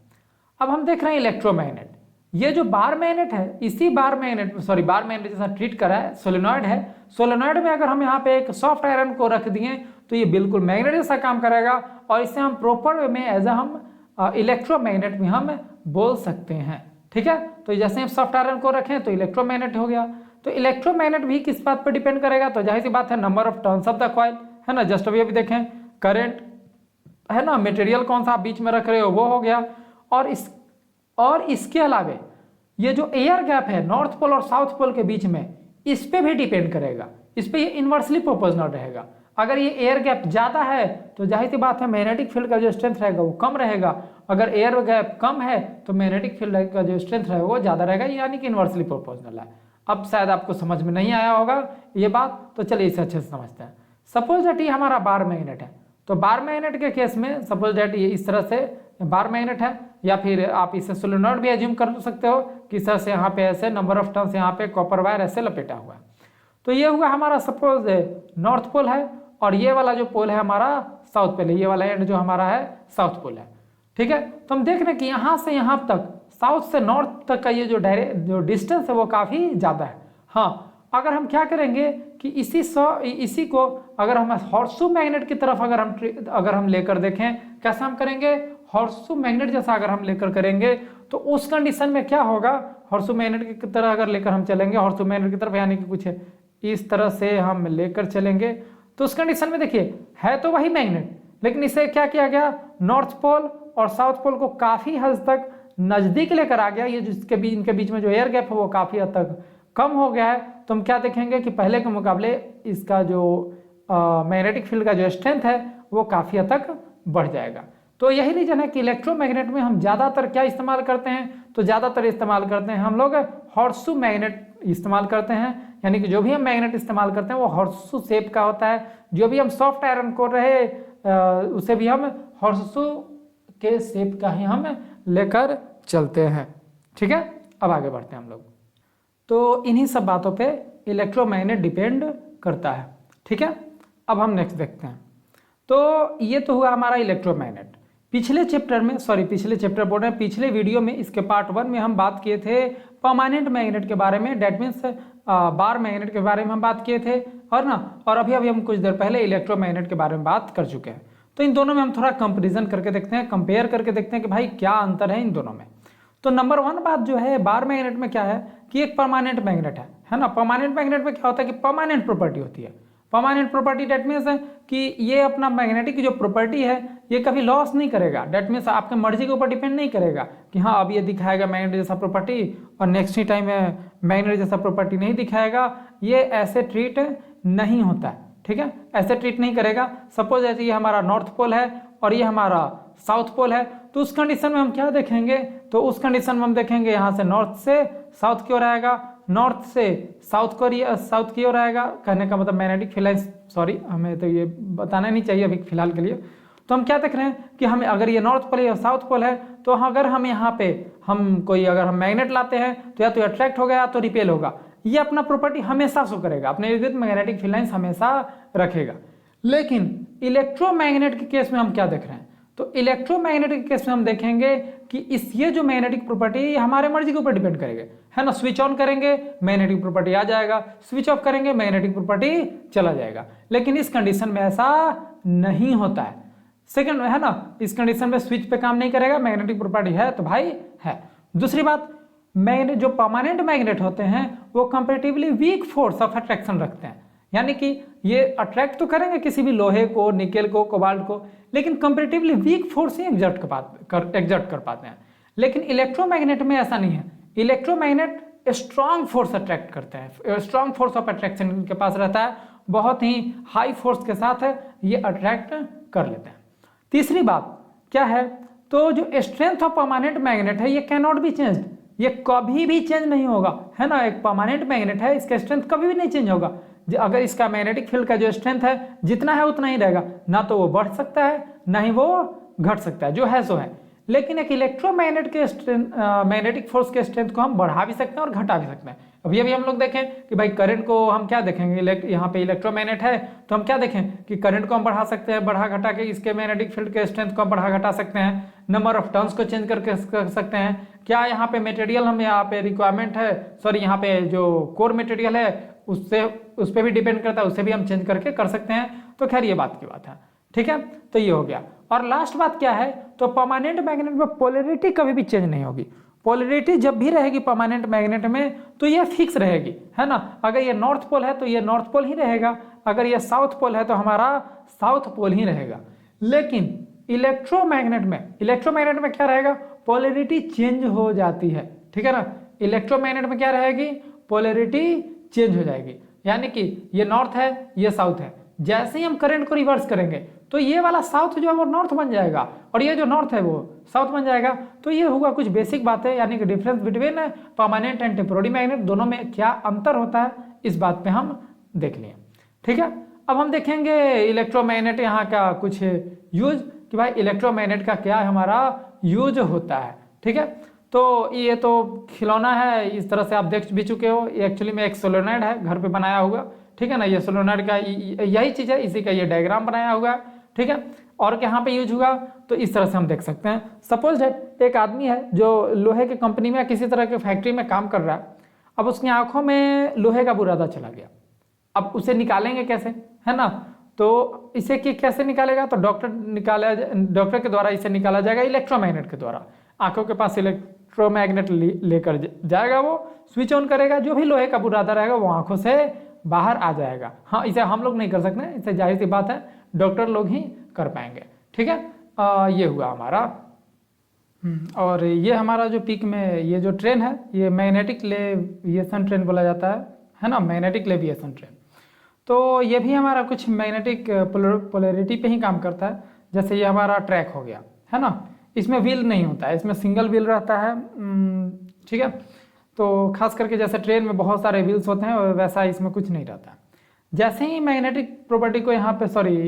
अब हम देख रहे हैं इलेक्ट्रोमैग्नेट। ये जो बार मैग्नेट है, इसी बार मैग्नेट जैसा ट्रीट करा है, सोलेनॉइड है। सोलेनॉइड में अगर हम यहाँ पे एक सॉफ्ट आयरन को रख दिए तो ये बिल्कुल मैग्नेट जैसा काम करेगा, और इसे हम प्रॉपर वे में एज हम इलेक्ट्रोमैग्नेट भी हम बोल सकते हैं। ठीक है, तो जैसे हम सॉफ्ट आयरन को रखें तो इलेक्ट्रोमैग्नेट हो गया। तो इलेक्ट्रोमैग्नेट भी किस बात पर डिपेंड करेगा, तो जाहिर सी बात है number of turns of the coil, है ना। जस्ट अभी देखें करंट है ना, मटेरियल कौन सा आप बीच में रख रहे हो वो हो गया, और इसके अलावे ये जो एयर गैप है नॉर्थ पोल और साउथ पोल के बीच में, इस पे भी डिपेंड करेगा, इस पे ये इन्वर्सली प्रोपोर्शनल रहेगा। अगर ये एयर गैप ज़्यादा है तो जाहिर सी बात है मैग्नेटिक फील्ड का जो स्ट्रेंथ रहेगा वो कम रहेगा, अगर एयर गैप कम है तो मैग्नेटिक फील्ड का जो स्ट्रेंथ रहेगा वो ज़्यादा रहेगा, यानी कि इन्वर्सली प्रोपोर्शनल है। अब शायद आपको समझ में नहीं आया होगा ये बात, तो चलिए इसे अच्छे से समझते हैं। सपोज दैट ये हमारा बार मैग्नेट है, तो बार मैग्नेट के केस में सपोज दैट ये इस तरह से बार मैग्नेट है, या फिर आप इसे सोलेनॉइड भी एज्यूम कर सकते हो कि इस तरह से यहाँ पे ऐसे नंबर ऑफ टर्न्स यहाँ पे कॉपर वायर ऐसे लपेटा हुआ है। तो ये हुआ हमारा सपोज नॉर्थ पोल है, और ये वाला जो पोल है हमारा साउथ पोल है, ये वाला एंड जो हमारा है साउथ पोल है। ठीक है, तो हम देख रहे हैं कि यहाँ से यहाँ तक साउथ से नॉर्थ तक का ये जो डिस्टेंस है वो काफ़ी ज़्यादा है। हाँ, अगर हम क्या करेंगे कि इसी को अगर हम हॉर्सू मैग्नेट की तरफ अगर हम लेकर देखें, कैसे हम करेंगे, हॉर्सू मैग्नेट जैसा अगर हम लेकर करेंगे तो उस कंडीशन में क्या होगा, हॉर्सू मैग्नेट की तरह अगर लेकर हम चलेंगे, हॉर्सू मैग्नेट की तरफ यानी कि कुछ इस तरह से हम लेकर चलेंगे, तो उस कंडीशन में देखिए है तो वही मैग्नेट, लेकिन इसे क्या किया गया, नॉर्थ पोल और साउथ पोल को काफ़ी हद तक नज़दीक लेकर आ गया। ये जिसके बीच इनके बीच में जो एयर गैप है वो काफ़ी हद तक कम हो गया है। तो हम क्या देखेंगे कि पहले के मुकाबले इसका जो मैग्नेटिक फील्ड का जो स्ट्रेंथ है वो काफ़ी हद तक बढ़ जाएगा। तो यही रीजन है कि इलेक्ट्रोमैग्नेट में हम ज़्यादातर क्या इस्तेमाल करते हैं, तो ज़्यादातर इस्तेमाल करते हैं हम लोग हॉर्सू मैग्नेट इस्तेमाल करते हैं, यानी कि जो भी हम मैग्नेट इस्तेमाल करते हैं वो हॉर्सू शेप का होता है। जो भी हम सॉफ्ट आयरन को रहे उसे भी हम हॉर्सू के शेप का ही हम लेकर चलते हैं। ठीक है, अब आगे बढ़ते हैं हम लोग। तो इन्हीं सब बातों पे इलेक्ट्रोमैग्नेट डिपेंड करता है। ठीक है, अब हम नेक्स्ट देखते हैं। तो ये तो हुआ हमारा इलेक्ट्रोमैग्नेट। पिछले चैप्टर बोल रहे हैं, पिछले वीडियो में इसके पार्ट 1 में हम बात किए थे परमानेंट मैग्नेट के बारे में, डेट मीन्स बार मैग्नेट के बारे में हम बात किए थे, और और अभी हम कुछ देर पहले इलेक्ट्रोमैग्नेट के बारे में बात कर चुके हैं। तो इन दोनों में हम थोड़ा कंपेरिजन करके देखते हैं, कंपेयर करके देखते हैं कि भाई क्या अंतर है इन दोनों में। तो नंबर 1 बात जो है बार मैग्नेट में क्या है कि एक परमानेंट मैग्नेट है ना। परमानेंट मैग्नेट में क्या होता है कि परमानेंट प्रॉपर्टी होती है। परमानेंट प्रॉपर्टी डेट मीन्स है कि ये अपना मैग्नेटिक जो प्रॉपर्टी है ये कभी लॉस नहीं करेगा। डेट मीन्स आपके मर्जी के ऊपर डिपेंड नहीं करेगा कि हाँ अब ये दिखाएगा मैग्नेट जैसा प्रॉपर्टी और नेक्स्ट ही टाइम मैग्नेट जैसा प्रॉपर्टी नहीं दिखाएगा। ये ऐसे ट्रीट नहीं होता है। ठीक है, ऐसे ट्रीट नहीं करेगा। सपोज ऐसे ये हमारा नॉर्थ पोल है और ये हमारा साउथ पोल है, तो उस कंडीशन में हम क्या देखेंगे, तो उस कंडीशन में हम देखेंगे यहाँ से नॉर्थ से साउथ की ओर आएगा, नॉर्थ से साउथ की ओर आएगा। कहने का मतलब मैग्नेटिक फील्ड, सॉरी हमें तो ये बताना नहीं चाहिए अभी फिलहाल के लिए। तो हम क्या देख रहे हैं कि हमें अगर ये नॉर्थ पोल या साउथ पोल है तो अगर हम यहाँ पे अगर हम मैग्नेट लाते हैं तो या तो अट्रैक्ट होगा या तो रिपेल होगा। ये अपना प्रॉपर्टी हमेशा शो करेगा, अपने इर्द गिर्द मैग्नेटिक फील्ड लाइंस हमेशा रखेगा। लेकिन इलेक्ट्रोमैग्नेट के केस में हम क्या देख रहे हैं, तो इलेक्ट्रोमैग्नेट के केस में हम देखेंगे कि ये जो मैग्नेटिक प्रॉपर्टी हमारे मर्जी के ऊपर डिपेंड करेगा, है ना। स्विच ऑन करेंगे मैग्नेटिक प्रॉपर्टी आ जाएगा, स्विच ऑफ करेंगे मैग्नेटिक प्रॉपर्टी चला जाएगा। लेकिन इस कंडीशन में ऐसा नहीं होता है। सेकंड है ना, इस कंडीशन में स्विच पे काम नहीं करेगा, मैग्नेटिक प्रॉपर्टी है तो भाई है। दूसरी बात, मैग्नेट जो परमानेंट मैग्नेट होते हैं वो comparatively weak force of attraction रखते हैं, यानी कि ये अट्रैक्ट तो करेंगे किसी भी लोहे को, निकेल को, कोबाल्ट को, लेकिन कंपैरेटिवली वीक फोर्स ही एग्जर्ट कर पाते हैं। लेकिन इलेक्ट्रोमैग्नेट में ऐसा नहीं है। इलेक्ट्रोमैग्नेट स्ट्रॉन्ग फोर्स अट्रैक्ट करते हैं, स्ट्रॉन्ग फोर्स ऑफ अट्रैक्शन इनके पास रहता है, बहुत ही हाई फोर्स के साथ ये अट्रैक्ट कर लेते हैं। तीसरी बात क्या है, तो जो स्ट्रेंथ ऑफ परमानेंट मैग्नेट है ये कैन नॉट बी चेंज्ड, ये कभी भी चेंज नहीं होगा, है ना। एक परमानेंट मैग्नेट है, इसका स्ट्रेंथ कभी भी नहीं चेंज होगा। अगर इसका मैग्नेटिक फील्ड का जो स्ट्रेंथ है जितना है उतना ही रहेगा, ना तो वो बढ़ सकता है ना ही वो घट सकता है, जो है सो है। लेकिन एक इलेक्ट्रोमैग्नेट के मैग्नेटिक फोर्स के स्ट्रेंथ को हम बढ़ा भी सकते हैं और घटा भी सकते हैं। अभी हम लोग देखें कि भाई करंट को हम क्या देखेंगे, यहाँ पे इलेक्ट्रोमैग्नेट है तो हम क्या देखें कि करंट को हम बढ़ा सकते हैं, बढ़ा घटा के इसके मैग्नेटिक फील्ड के स्ट्रेंथ को हम बढ़ा घटा सकते हैं, नंबर ऑफ टर्न्स को चेंज करके कर सकते हैं। क्या यहाँ पे मटेरियल हम यहाँ पे रिक्वायरमेंट है, सॉरी यहाँ पे जो कोर मटेरियल है उससे उस पर भी डिपेंड करता है, उससे भी हम चेंज करके कर सकते हैं। तो खैर ये बात की बात है, ठीक है। तो ये हो गया। और लास्ट बात क्या है, तो परमानेंट मैग्नेट में पोलैरिटी कभी भी चेंज नहीं होगी। पोलैरिटी जब भी रहेगी परमानेंट मैग्नेट में तो ये फिक्स रहेगी, है ना। अगर ये नॉर्थ पोल है तो ये नॉर्थ पोल ही रहेगा, अगर ये साउथ पोल है तो हमारा साउथ पोल ही रहेगा। लेकिन इलेक्ट्रोमैग्नेट में क्या रहेगा, पोलैरिटी चेंज हो जाती है, ठीक है ना। इलेक्ट्रोमैग्नेट में क्या रहेगी, पोलैरिटी चेंज हो जाएगी, यानी कि ये नॉर्थ है ये साउथ है। जैसे ही हम करंट को रिवर्स करेंगे तो ये वाला साउथ जो है वो नॉर्थ बन जाएगा और ये जो नॉर्थ है वो साउथ बन जाएगा। तो ये हुआ कुछ बेसिक बातें, यानी कि difference between permanent and temporary magnet, दोनों में क्या अंतर होता है इस बात पे हम देख लिए, ठीक है। अब हम देखेंगे इलेक्ट्रोमैग्नेट यहाँ का कुछ यूज, कि भाई इलेक्ट्रोमैग्नेट का क्या हमारा यूज होता है, ठीक है। तो ये तो खिलौना है, इस तरह से आप देख भी चुके हो। ये एक्चुअली में एक सोलेनॉइड है घर पे बनाया हुआ, ठीक है ना। ये सोलेनॉइड का यही चीज़ है, इसी का ये डायग्राम बनाया हुआ है, ठीक है। और यहाँ पे यूज हुआ तो इस तरह से हम देख सकते हैं। सपोज दैट एक आदमी है जो लोहे की कंपनी में किसी तरह की फैक्ट्री में काम कर रहा है, अब उसकी आंखों में लोहे का बुरादा चला गया। अब उसे निकालेंगे कैसे, है ना। तो इसे कैसे निकालेगा, तो डॉक्टर के द्वारा इसे निकाला जाएगा इलेक्ट्रोमैग्नेट के द्वारा। आंखों के पास इलेक्ट्रोमैग्नेट लेकर जाएगा, वो स्विच ऑन करेगा, जो भी लोहे का बुरादा रहेगा वो आंखों से बाहर आ जाएगा। हाँ, इसे हम लोग नहीं कर सकते, इसे जाहिर सी बात है डॉक्टर लोग ही कर पाएंगे, ठीक है। ये हुआ हमारा। और ये हमारा जो पीक में ये जो ट्रेन है ये मैग्नेटिक लेविएशन ट्रेन बोला जाता है ना, मैग्नेटिक लेविएशन ट्रेन। तो ये भी हमारा कुछ मैग्नेटिक पोलैरिटी पे ही काम करता है। जैसे ये हमारा ट्रैक हो गया, है ना, इसमें व्हील नहीं होता है, इसमें सिंगल व्हील रहता है, ठीक है। तो खास करके जैसे ट्रेन में बहुत सारे व्हील्स होते हैं वैसा इसमें कुछ नहीं रहता है। जैसे ही मैग्नेटिक प्रॉपर्टी को यहाँ पे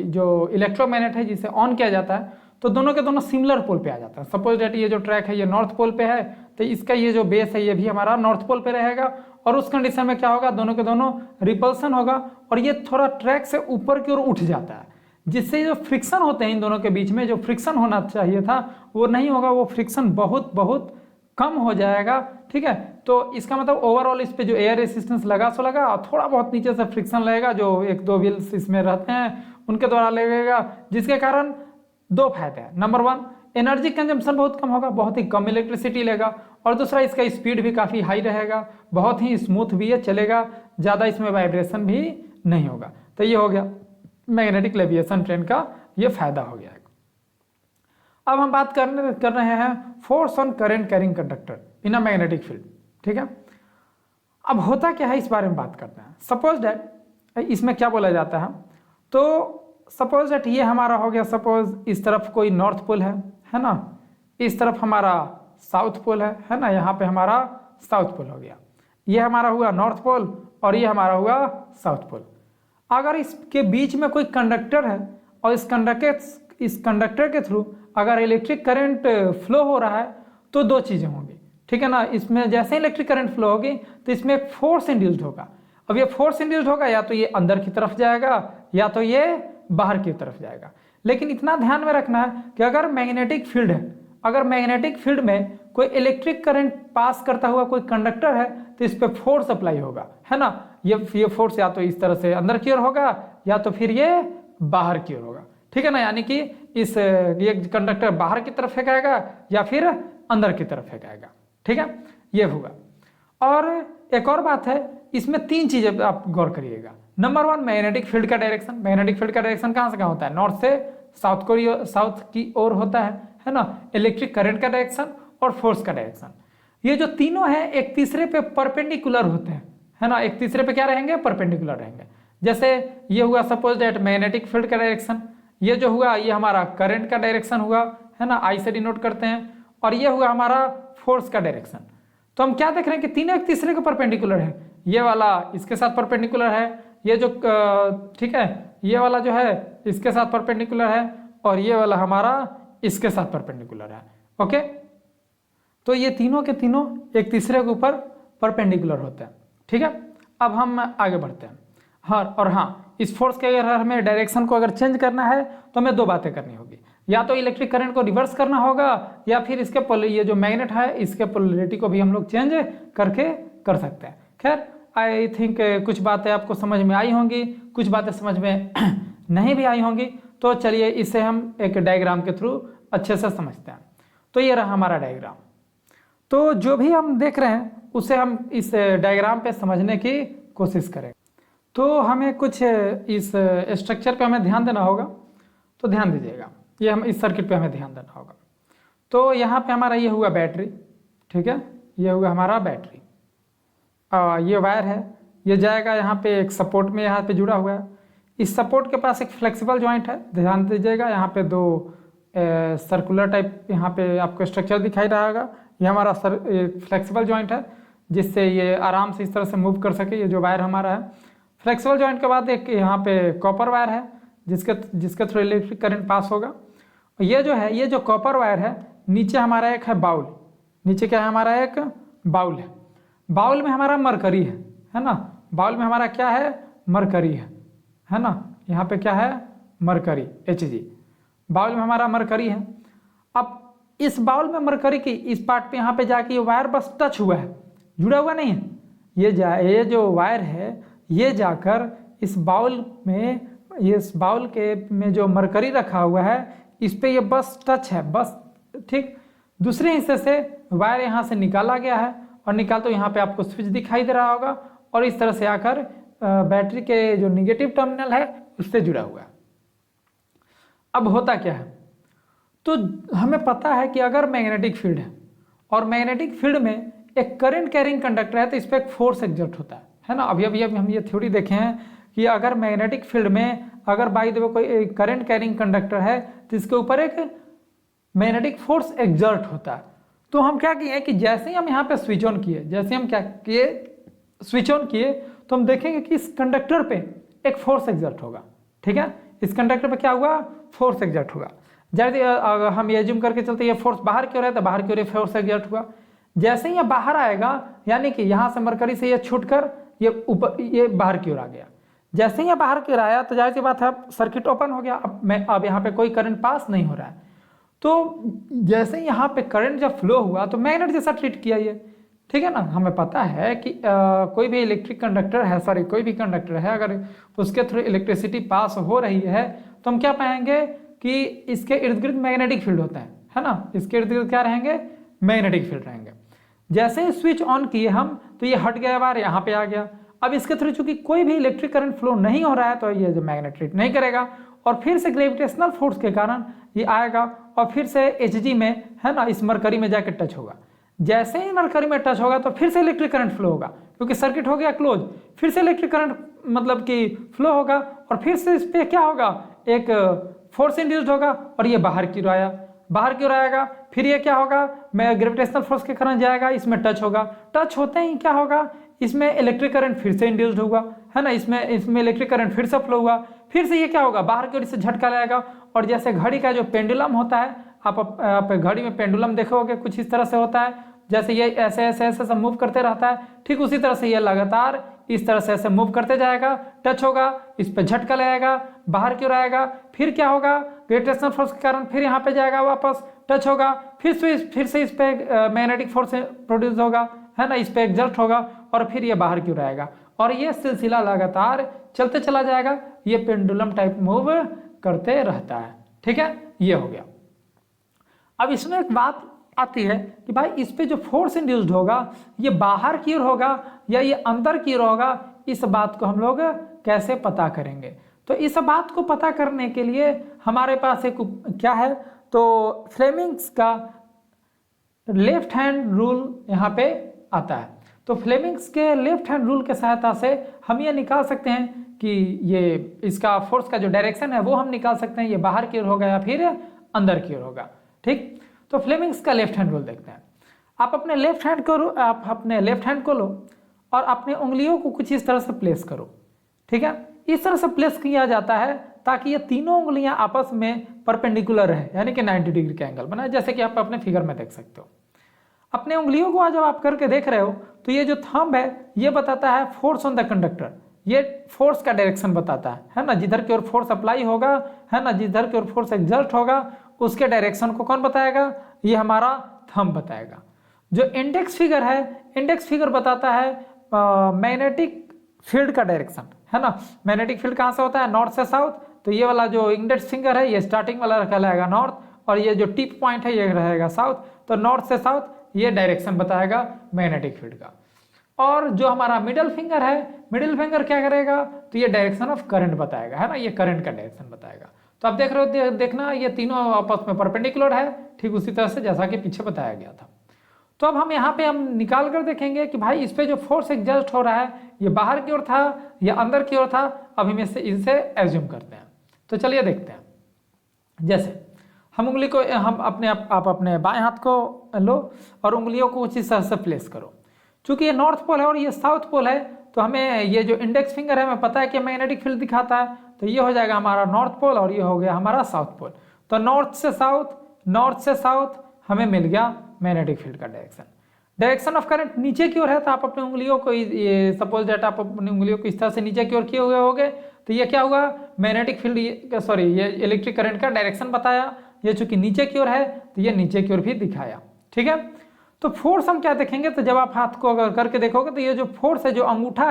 जो इलेक्ट्रोमैग्नेट है जिसे ऑन किया जाता है तो दोनों के दोनों सिमिलर पोल पे आ जाता है। सपोज डेट ये जो ट्रैक है ये नॉर्थ पोल पे है तो इसका ये जो बेस है ये भी हमारा नॉर्थ पोल पे रहेगा, और उस कंडीशन में क्या होगा, दोनों के दोनों रिपल्सन होगा और ये थोड़ा ट्रैक से ऊपर की ओर उठ जाता है, जिससे जो फ्रिक्शन होते हैं इन दोनों के बीच में जो फ्रिक्शन होना चाहिए था वो नहीं होगा, वो फ्रिक्शन बहुत बहुत कम हो जाएगा, ठीक है। तो इसका मतलब ओवरऑल इस पे जो एयर रेसिस्टेंस लगा सो लगा, और थोड़ा बहुत नीचे से फ्रिक्शन लगेगा जो एक दो व्हील्स इसमें रहते हैं उनके द्वारा लगेगा, जिसके कारण दो फायदे हैं। नंबर वन, एनर्जी कंजम्पशन बहुत कम होगा, बहुत ही कम इलेक्ट्रिसिटी लेगा, और दूसरा इसका स्पीड भी काफ़ी हाई रहेगा, बहुत ही स्मूथ भी ये चलेगा, ज़्यादा इसमें वाइब्रेशन भी नहीं होगा। तो ये हो गया मैग्नेटिक लेविएशन ट्रेन का ये फायदा हो गया है। अब हम बात कर रहे हैं force on current carrying conductor in a magnetic field, ठीक है। अब होता क्या है इस बारे में बात करते हैं। सपोज दैट इसमें क्या बोला जाता है, तो सपोज दैट ये हमारा हो गया, सपोज इस तरफ कोई नॉर्थ पोल है ना, इस तरफ हमारा साउथ पोल है ना, यहाँ पे हमारा साउथ पोल हो गया, ये हमारा हुआ नॉर्थ पोल और ये हमारा हुआ साउथ पोल। अगर इसके बीच में कोई कंडक्टर है और इस कंडक्टर के थ्रू अगर इलेक्ट्रिक करंट फ्लो हो रहा है तो दो चीज़ें होंगी, ठीक है ना। इसमें जैसे इलेक्ट्रिक करंट फ्लो होगी तो इसमें एक फोर्स इंड्यूस्ड होगा। अब ये फोर्स इंड्यूस्ड होगा, या तो ये अंदर की तरफ जाएगा या तो ये बाहर की तरफ जाएगा। लेकिन इतना ध्यान में रखना है कि अगर मैग्नेटिक फील्ड है, अगर मैग्नेटिक फील्ड में कोई इलेक्ट्रिक करंट पास करता हुआ कोई कंडक्टर है तो इस पर फोर्स अप्लाई होगा, है ना। ये फोर्स या तो इस तरह से अंदर की ओर होगा या तो फिर ये बाहर की ओर होगा, ठीक है ना। यानी कि ये कंडक्टर बाहर की तरफ फेंकाएगा या फिर अंदर की तरफ फेंकाएगा, ठीक है, ये होगा। और एक और बात है, इसमें तीन चीजें आप गौर करिएगा। नंबर वन, मैग्नेटिक फील्ड का डायरेक्शन। मैग्नेटिक फील्ड का डायरेक्शन कहाँ से कहाँ होता है, नॉर्थ से साउथ की ओर होता है ना। इलेक्ट्रिक करंट का डायरेक्शन और फोर्स का डायरेक्शन, ये जो तीनों है एक तीसरे पे परपेंडिकुलर होते हैं, है ना। एक तीसरे पे क्या रहेंगे, परपेंडिकुलर रहेंगे। जैसे ये हुआ सपोज दैट मैग्नेटिक फील्ड का डायरेक्शन, ये जो हुआ ये हमारा करंट का डायरेक्शन हुआ, है ना, आई से डिनोट करते हैं, और ये हुआ हमारा फोर्स का डायरेक्शन। तो हम क्या देख रहे हैं कि तीनों एक तीसरे के परपेंडिकुलर है, ये वाला इसके साथ परपेंडिकुलर है, ये जो ठीक है ये वाला जो है इसके साथ परपेंडिकुलर है, और ये वाला हमारा इसके साथ परपेंडिकुलर है। ओके, तो ये तीनों के तीनों एक तीसरे के ऊपर परपेंडिकुलर होते हैं। ठीक है, अब हम आगे बढ़ते हैं। हाँ, और हाँ, इस फोर्स के अगर हमें डायरेक्शन को अगर चेंज करना है तो हमें दो बातें करनी होगी, या तो इलेक्ट्रिक करंट को रिवर्स करना होगा, या फिर इसके ये जो मैग्नेट है इसके पोलरिटी को भी हम लोग चेंज करके कर सकते हैं। खैर, आई थिंक कुछ बातें आपको समझ में आई होंगी, कुछ बातें समझ में नहीं भी आई होंगी। तो चलिए इसे हम एक डायग्राम के थ्रू अच्छे से समझते हैं। तो ये रहा हमारा डायग्राम। तो जो भी हम देख रहे हैं उसे हम इस डायग्राम पे समझने की कोशिश करें। तो हमें कुछ इस स्ट्रक्चर पे हमें ध्यान देना होगा, तो ध्यान दीजिएगा, ये हम इस सर्किट पे हमें ध्यान देना होगा। तो यहाँ पे हमारा ये हुआ बैटरी, ठीक है, ये हुआ हमारा बैटरी, ये वायर है, ये जाएगा यहाँ पे एक सपोर्ट में यहाँ पे जुड़ा हुआ है। इस सपोर्ट के पास एक फ्लेक्सिबल जॉइंट है, ध्यान दीजिएगा, यहाँ पे दो सर्कुलर टाइप यहाँ पे आपको स्ट्रक्चर दिखाई रहा होगा। ये हमारा फ्लेक्सिबल जॉइंट है जिससे ये आराम से इस तरह से मूव कर सके, ये जो वायर हमारा है। फ्लेक्सिबल जॉइंट के बाद एक यहाँ पे कॉपर वायर है जिसके थ्रू इलेक्ट्रिक करंट पास होगा। ये जो है, ये जो कॉपर वायर है, नीचे हमारा एक है बाउल, नीचे क्या है हमारा एक बाउल है। बाउल में हमारा मरकरी है ना, बाउल में हमारा क्या है, मरकरी है ना, यहाँ पे क्या है, मरकरी Hg, बाउल में हमारा मरकरी है। अब इस बाउल में मरकरी की इस पार्ट पे यहाँ पे जाके ये वायर बस टच हुआ है, जुड़ा हुआ नहीं है। ये जो वायर है ये जाकर इस बाउल में, ये इस बाउल के में जो मरकरी रखा हुआ है इस पे ये बस टच है, बस ठीक। दूसरे हिस्से से वायर यहाँ से निकाला गया है, और निकाल तो यहाँ पे आपको स्विच दिखाई दे रहा होगा, और इस तरह से आकर बैटरी के जो निगेटिव टर्मिनल है उससे जुड़ा हुआ है। अब होता क्या है, तो हमें पता है कि अगर मैग्नेटिक फील्ड है और मैग्नेटिक फील्ड में एक करंट कैरिंग कंडक्टर है तो इस पर एक फोर्स एग्जर्ट होता है ना। अभी हम ये थ्योरी देखे हैं कि अगर मैग्नेटिक फील्ड में अगर बाय द वे कोई करंट कैरिंग कंडक्टर है तो इसके ऊपर एक मैग्नेटिक फोर्स एग्जर्ट होता है। तो हम क्या किए कि जैसे ही हम यहाँ पे स्विच ऑन किए, जैसे हम क्या किए, स्विच ऑन किए, तो हम देखेंगे कि इस कंडक्टर पे एक फोर्स एग्जर्ट होगा। ठीक है, इस कंडक्टर पे क्या हुआ, फोर्स एग्जर्ट होगा। जैसे अगर हम ये एज्यूम करके चलते ये फोर्स बाहर की ओर है तो बाहर की ओर फोर्स एग्जर्ट हुआ। जैसे ही ये बाहर आएगा, यानी कि यहाँ से मरकरी से ये छूटकर ये ऊपर, ये बाहर की ओर आ गया। जैसे ही ये बाहर की ओर आया तो जाहिर सी बात है सर्किट ओपन हो गया। अब यहाँ पे कोई करंट पास नहीं हो रहा है। तो जैसे ही यहाँ पे करंट जब फ्लो हुआ तो मैग्नेट जैसा ट्रीट किया ये, ठीक है ना। हमें पता है कि कोई भी इलेक्ट्रिक कंडक्टर है, सॉरी कोई भी कंडक्टर है, अगर उसके थ्रू इलेक्ट्रिसिटी पास हो रही है तो हम क्या पाएंगे कि इसके इर्द गिर्द मैग्नेटिक फील्ड होता है ना। इसके इर्द गिर्द क्या रहेंगे, मैग्नेटिक फील्ड रहेंगे। जैसे ही स्विच ऑन किए हम तो ये हट गया बार, यहाँ पे आ गया। अब इसके थ्रू चूंकि कोई भी इलेक्ट्रिक करंट फ्लो नहीं हो रहा है तो ये जो मैग्नेट ट्रीट नहीं करेगा, और फिर से ग्रेविटेशनल फोर्स के कारण ये आएगा और फिर से Hg में, है ना, इस मरकरी में जाकर टच होगा। जैसे ही मरकरी में टच होगा तो फिर से इलेक्ट्रिक करंट फ्लो होगा, क्योंकि सर्किट हो गया क्लोज। फिर से इलेक्ट्रिक करंट मतलब कि फ्लो होगा, और फिर से इस पर क्या होगा, एक फोर्स इंड्यूस्ड होगा, और ये बाहर की ओर आया, बाहर की ओर आएगा। फिर ये क्या होगा, मैं ग्रेविटेशनल फोर्स के कारण जाएगा, इसमें टच होगा। टच होते ही क्या होगा, इसमें इलेक्ट्रिक करंट फिर से इंड्यूस्ड होगा, है ना, इसमें इलेक्ट्रिक करंट फिर से फ्लो हुआ। फिर से ये क्या होगा, बाहर की ओर से झटका लगेगा। और जैसे घड़ी का जो पेंडुलम होता है, आप घड़ी में पेंडुलम देखोगे कुछ इस तरह से होता है, जैसे ये ऐसे ऐसे ऐसे मूव करते रहता है, ठीक उसी तरह से ये लगातार इस तरह से ऐसे मूव करते जाएगा। टच होगा, इस पर झटका लगेगा, बाहर की ओर आएगा। फिर क्या होगा, ग्रेविटेशनल फोर्स के कारण फिर यहाँ पे जाएगा, वापस टच होगा, फिर से इस पे मैग्नेटिक फोर्स प्रोड्यूस होगा, है ना, इस पे एग्जर्ट होगा, और फिर ये बाहर की ओर आएगा। और ये सिलसिला लगातार चलते चला जाएगा, ये पेंडुलम टाइप मूव करते रहता है। ठीक है, ये हो गया। अब इसमें एक बात आती है कि भाई इस पे जो फोर्स इंड्यूस्ड होगा ये बाहर की ओर होगा या ये अंदर की ओर होगा, इस बात को हम लोग कैसे पता करेंगे। तो इस बात को पता करने के लिए हमारे पास एक क्या है, तो फ्लेमिंग्स का लेफ्ट हैंड रूल यहाँ पे आता है। तो फ्लेमिंग्स के लेफ्ट हैंड रूल के सहायता से हम ये निकाल सकते हैं कि ये इसका फोर्स का जो डायरेक्शन है वो हम निकाल सकते हैं, ये बाहर की ओर होगा या फिर अंदर की ओर होगा। ठीक। तो फ्लेमिंग्स का लेफ्ट हैंड रूल देखते हैं। आप अपने लेफ्ट हैंड को लो और अपने उंगलियों को कुछ इस तरह से प्लेस करो, ठीक है। इस तरह से प्लेस किया जाता है ताकि ये तीनों उंगलियां आपस में परपेंडिकुलर रहे, यानी कि 90 डिग्री का एंगल बनाए, जैसे कि आप अपने फिगर में देख सकते हो। अपने उंगलियों को जब आप करके देख रहे हो तो ये जो थंब है ये बताता है फोर्स ऑन द कंडक्टर, ये फोर्स का डायरेक्शन बताता है ना, जिधर की ओर फोर्स अप्लाई होगा, है ना, जिधर की ओर फोर्स एग्जर्ट होगा उसके डायरेक्शन को कौन बताएगा, ये हमारा थंब बताएगा। जो इंडेक्स फिगर है, इंडेक्स फिगर बताता है मैग्नेटिक फील्ड का डायरेक्शन, है ना। मैग्नेटिक फील्ड कहाँ से होता है, नॉर्थ से साउथ, तो ये वाला जो इंडेक्स फिंगर है ये स्टार्टिंग वाला कहलाएगा नॉर्थ, और ये जो टिप पॉइंट है ये रहेगा साउथ, तो नॉर्थ से साउथ ये डायरेक्शन बताएगा मैग्नेटिक फील्ड का। और जो हमारा मिडिल फिंगर है, मिडिल फिंगर क्या करेगा, तो ये डायरेक्शन ऑफ करंट बताएगा, है ना, ये करंट का डायरेक्शन बताएगा। तो आप देख रहे हो, देखना ये तीनों आपस में परपेंडिकुलर है, ठीक उसी तरह से जैसा कि पीछे बताया गया था। तो अब हम यहाँ पे हम निकाल कर देखेंगे कि भाई इस पे जो फोर्स एग्जर्ट हो रहा है ये बाहर की ओर था या अंदर की ओर था। अब हम इसे एज्यूम करते हैं। तो चलिए देखते हैं। जैसे हम उंगली को हम आप अपने बाएं हाथ को लो और उंगलियों को उसी तरह से प्लेस करो। चूंकि ये नॉर्थ पोल है और ये साउथ पोल है, तो हमें ये जो इंडेक्स फिंगर है हमें पता है कि मैग्नेटिक फील्ड दिखाता है, तो ये हो जाएगा हमारा नॉर्थ पोल और ये हो गया हमारा साउथ पोल। तो नॉर्थ से साउथ हमें मिल गया मैग्नेटिक फील्ड का डायरेक्शन। डायरेक्शन ऑफ करंट नीचे की ओर है, तो आप अपने उंगलियों को ये सपोज दैट आप अपनी उंगलियों को इस तरह से नीचे की ओर किए हुए होंगे, तो ये क्या हुआ, मैग्नेटिक फील्ड, ये इलेक्ट्रिक करंट का डायरेक्शन बताया। ये चूंकि नीचे की ओर है तो ये नीचे की ओर भी दिखाया, ठीक है। तो फोर्स हम क्या देखेंगे, तो जब आप हाथ को अगर करके देखोगे तो ये जो फोर्स है, जो अंगूठा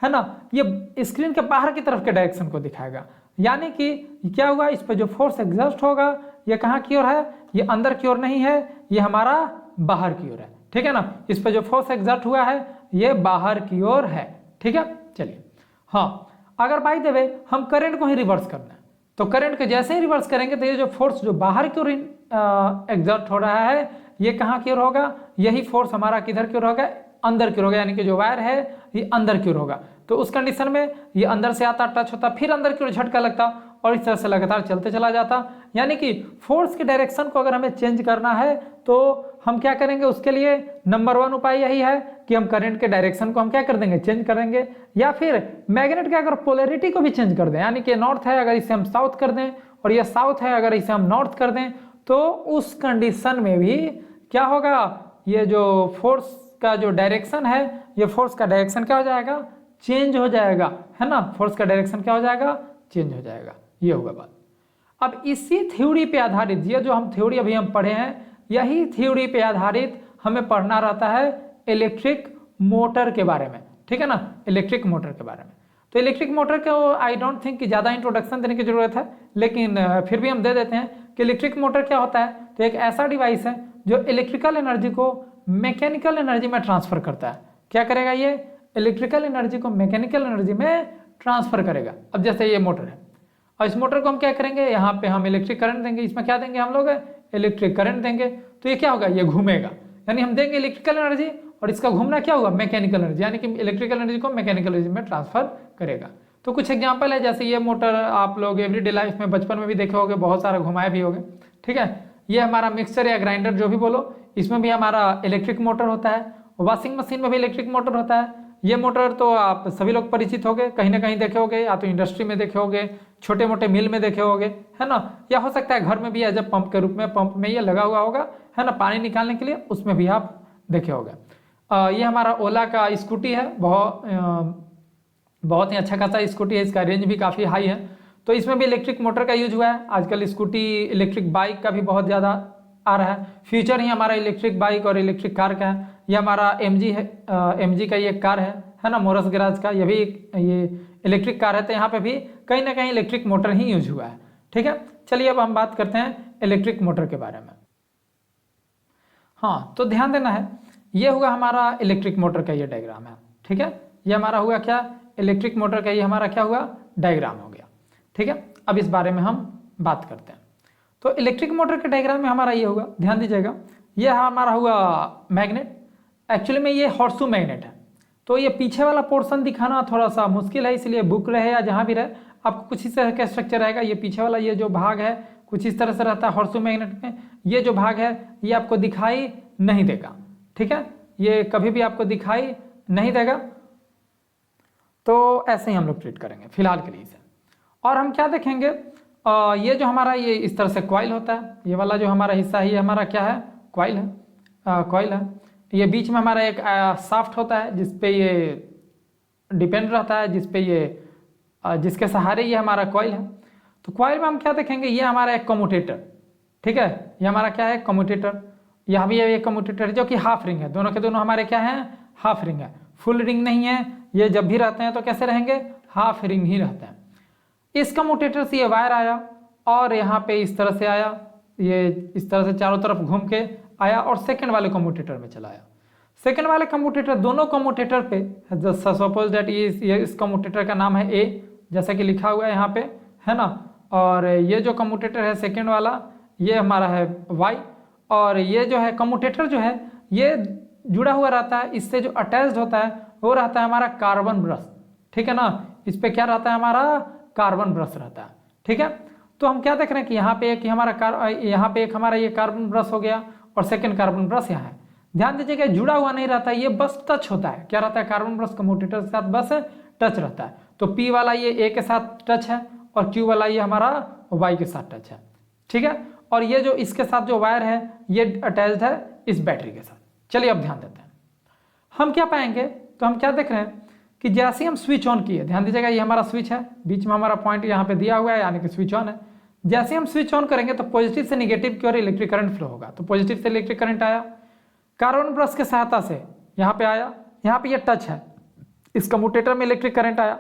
है ना, ये स्क्रीन के बाहर की तरफ के डायरेक्शन को दिखाएगा। यानी कि क्या हुआ, इस पर जो फोर्स एग्जर्ट होगा ये कहाँ की ओर है, ये अंदर की ओर नहीं है, ये हमारा बाहर की ओर है, ठीक है ना। इस पर जो फोर्स एग्जर्ट हुआ है ये बाहर की ओर है, ठीक है। चलिए, हाँ, अगर बाय द वे हम करंट को ही रिवर्स करना है, तो करंट को जैसे ही रिवर्स करेंगे तो ये जो फोर्स जो बाहर की ओर एग्जर्ट हो रहा है ये कहाँ की ओर होगा, यही फोर्स हमारा किधर की ओर होगा, अंदर की ओर होगा। यानी कि जो वायर है ये अंदर की ओर होगा। तो उस कंडीशन में ये अंदर से आता, टच होता, फिर अंदर की ओर झटका लगता और इस तरह से लगातार चलते चला जाता। यानी कि फोर्स के डायरेक्शन को अगर हमें चेंज करना है तो हम क्या करेंगे, उसके लिए नंबर 1 उपाय यही है कि हम करंट के डायरेक्शन को हम क्या कर देंगे, चेंज कर देंगे। या फिर मैग्नेट के अगर पोलैरिटी को भी चेंज कर दें, यानी कि नॉर्थ है अगर इसे हम साउथ कर दें और ये साउथ है अगर इसे हम नॉर्थ कर दें, तो उस कंडीशन में भी क्या होगा, ये जो फोर्स का जो डायरेक्शन है, ये फोर्स का डायरेक्शन क्या हो जाएगा, चेंज हो जाएगा, है ना। फोर्स का डायरेक्शन क्या हो जाएगा, चेंज हो जाएगा। ये होगा बात। अब इसी थ्योरी पे आधारित, ये जो हम थ्योरी अभी हम पढ़े हैं, यही थ्योरी पे आधारित हमें पढ़ना रहता है इलेक्ट्रिक मोटर के बारे में, ठीक है ना, इलेक्ट्रिक मोटर के बारे में। तो इलेक्ट्रिक मोटर को आई डोंट थिंक कि ज़्यादा इंट्रोडक्शन देने की जरूरत है, लेकिन फिर भी हम दे देते हैं कि इलेक्ट्रिक मोटर क्या होता है। तो एक ऐसा डिवाइस है जो इलेक्ट्रिकल एनर्जी को मैकेनिकल एनर्जी में ट्रांसफर करता है। क्या करेगा, ये इलेक्ट्रिकल एनर्जी को मैकेनिकल एनर्जी में ट्रांसफर करेगा। अब जैसे ये मोटर है और इस मोटर को हम क्या करेंगे, यहाँ पे हम इलेक्ट्रिक करंट देंगे, इसमें क्या देंगे हम लोग, इलेक्ट्रिक करंट देंगे। तो ये क्या होगा, ये घूमेगा, यानी हम देंगे इलेक्ट्रिकल एनर्जी और इसका घूमना क्या हुआ, मैकेनिकल एनर्जी, यानी कि इलेक्ट्रिकल एनर्जी को मैकेनिकल एनर्जी में ट्रांसफर करेगा। तो कुछ एग्जांपल है, जैसे ये मोटर आप लोग एवरीडे लाइफ में बचपन में भी देखे होंगे, बहुत सारे घुमाए भी होंगे, ठीक है। ये हमारा मिक्सचर या ग्राइंडर जो भी बोलो, इसमें भी हमारा इलेक्ट्रिक मोटर होता है। वॉशिंग मशीन में भी इलेक्ट्रिक मोटर होता है। ये मोटर तो आप सभी लोग परिचित होंगे, कहीं ना कहीं देखे होंगे, या तो इंडस्ट्री में देखे होंगे, छोटे मोटे मिल में देखे होंगे, है ना, या हो सकता है घर में भी एज ए पंप के रूप में, पंप में ये लगा हुआ होगा, है ना, पानी निकालने के लिए, उसमें भी आप देखे होंगे। ये हमारा ओला का स्कूटी है, बहुत ही अच्छा खासा स्कूटी है, इसका रेंज भी काफ़ी हाई है। तो इसमें भी इलेक्ट्रिक मोटर का यूज हुआ है। आजकल स्कूटी इलेक्ट्रिक बाइक का भी बहुत ज़्यादा आ रहा है। फ्यूचर ही हमारा इलेक्ट्रिक बाइक और इलेक्ट्रिक कार का है। ये हमारा MG है, MG का ये कार है ना, मोरस गैराज का, ये भी ये इलेक्ट्रिक कार है। तो यहाँ पे भी कहीं ना कहीं इलेक्ट्रिक मोटर ही यूज हुआ है, ठीक है। चलिए अब हम बात करते हैं इलेक्ट्रिक मोटर के बारे में। हाँ, तो ध्यान देना है, ये हुआ हमारा इलेक्ट्रिक मोटर का ये डायग्राम है, ठीक है। ये हमारा हुआ क्या, इलेक्ट्रिक मोटर का ये हमारा क्या हुआ, डायग्राम हो गया, ठीक है। अब इस बारे में हम बात करते हैं। तो इलेक्ट्रिक मोटर के डायग्राम में हमारा ये होगा, ध्यान दीजिएगा, ये हमारा हुआ मैग्नेट। एक्चुअली में ये हॉर्सू मैग्नेट है। तो ये पीछे वाला पोर्शन दिखाना थोड़ा सा मुश्किल है, इसलिए बुक रहे या जहाँ भी रहे आपको कुछ इस तरह का स्ट्रक्चर रहेगा। ये पीछे वाला ये जो भाग है कुछ इस तरह से रहता है हॉर्सो मैग्नेट में। ये जो भाग है ये आपको दिखाई नहीं देगा, ठीक है, ये कभी भी आपको दिखाई नहीं देगा। तो ऐसे ही हम लोग ट्रीट करेंगे फिलहाल के लिए इसे। और हम क्या देखेंगे, ये जो हमारा ये इस तरह से कॉइल होता है, ये वाला जो हमारा हिस्सा है ये हमारा क्या है, कॉइल है, कॉइल है। ये बीच में हमारा एक शाफ्ट होता है जिसपे ये डिपेंड रहता है, जिसपे ये जिसके सहारे ये हमारा कॉइल है। तो कॉइल में हम क्या देखेंगे, ये हमारा एक कम्यूटेटर, ठीक है, ये हमारा क्या है, कम्यूटेटर। यहाँ भी ये कम्यूटेटर है जो कि हाफ रिंग है, दोनों के दोनों हमारे क्या हैं, हाफ रिंग है, फुल रिंग नहीं है। ये जब भी रहते हैं तो कैसे रहेंगे, हाफ रिंग ही रहते हैं। इस कम्यूटेटर से ये वायर आया और यहाँ पे इस तरह से आया, ये इस तरह से चारों तरफ घूम के आया और सेकंड वाले कम्यूटेटर में चला आया। सेकंड वाले कम्यूटेटर, दोनों कम्यूटेटर पे सपोज दैट ये इस कम्यूटेटर का नाम है ए, जैसा कि लिखा हुआ है यहाँ पे, है ना। और ये जो कम्यूटेटर है सेकंड वाला ये हमारा है वाई। और ये जो है कम्यूटेटर जो है ये जुड़ा हुआ रहता है, इससे जो अटैच्ड होता है वो रहता है हमारा कार्बन ब्रश, ठीक है ना। इस पे क्या रहता है, हमारा कार्बन ब्रश रहता है, ठीक है। तो हम क्या देख रहे हैं कि यहाँ पे एक हमारा यहाँ पे एक हमारा ये कार्बन ब्रश हो गया और सेकंड कार्बन ब्रश यहाँ है। ध्यान दीजिएगा जुड़ा हुआ नहीं रहता, ये बस टच होता है, क्या रहता है, कार्बन ब्रश कम्यूटेटर के साथ बस टच रहता है। तो पी वाला ये ए के साथ टच है और क्यू वाला ये हमारा वाई के साथ टच है, ठीक है। और ये जो इसके साथ जो वायर है ये अटैच्ड है इस बैटरी के साथ। चलिए अब ध्यान देते हैं, हम क्या पाएंगे, तो हम क्या देख रहे हैं कि जैसे हम स्विच ऑन किए, ध्यान दीजिएगा ये हमारा स्विच है, बीच में हमारा पॉइंट यहाँ पे दिया हुआ है यानी कि स्विच ऑन है। जैसे हम स्विच ऑन करेंगे तो पॉजिटिव से निगेटिव की ओर इलेक्ट्रिक करंट फ्लो होगा। तो पॉजिटिव से इलेक्ट्रिक करंट आया, कार्बन ब्रश के सहायता से यहाँ पे आया, यहाँ पे ये टच है, इस कम्यूटेटर में इलेक्ट्रिक करंट आया,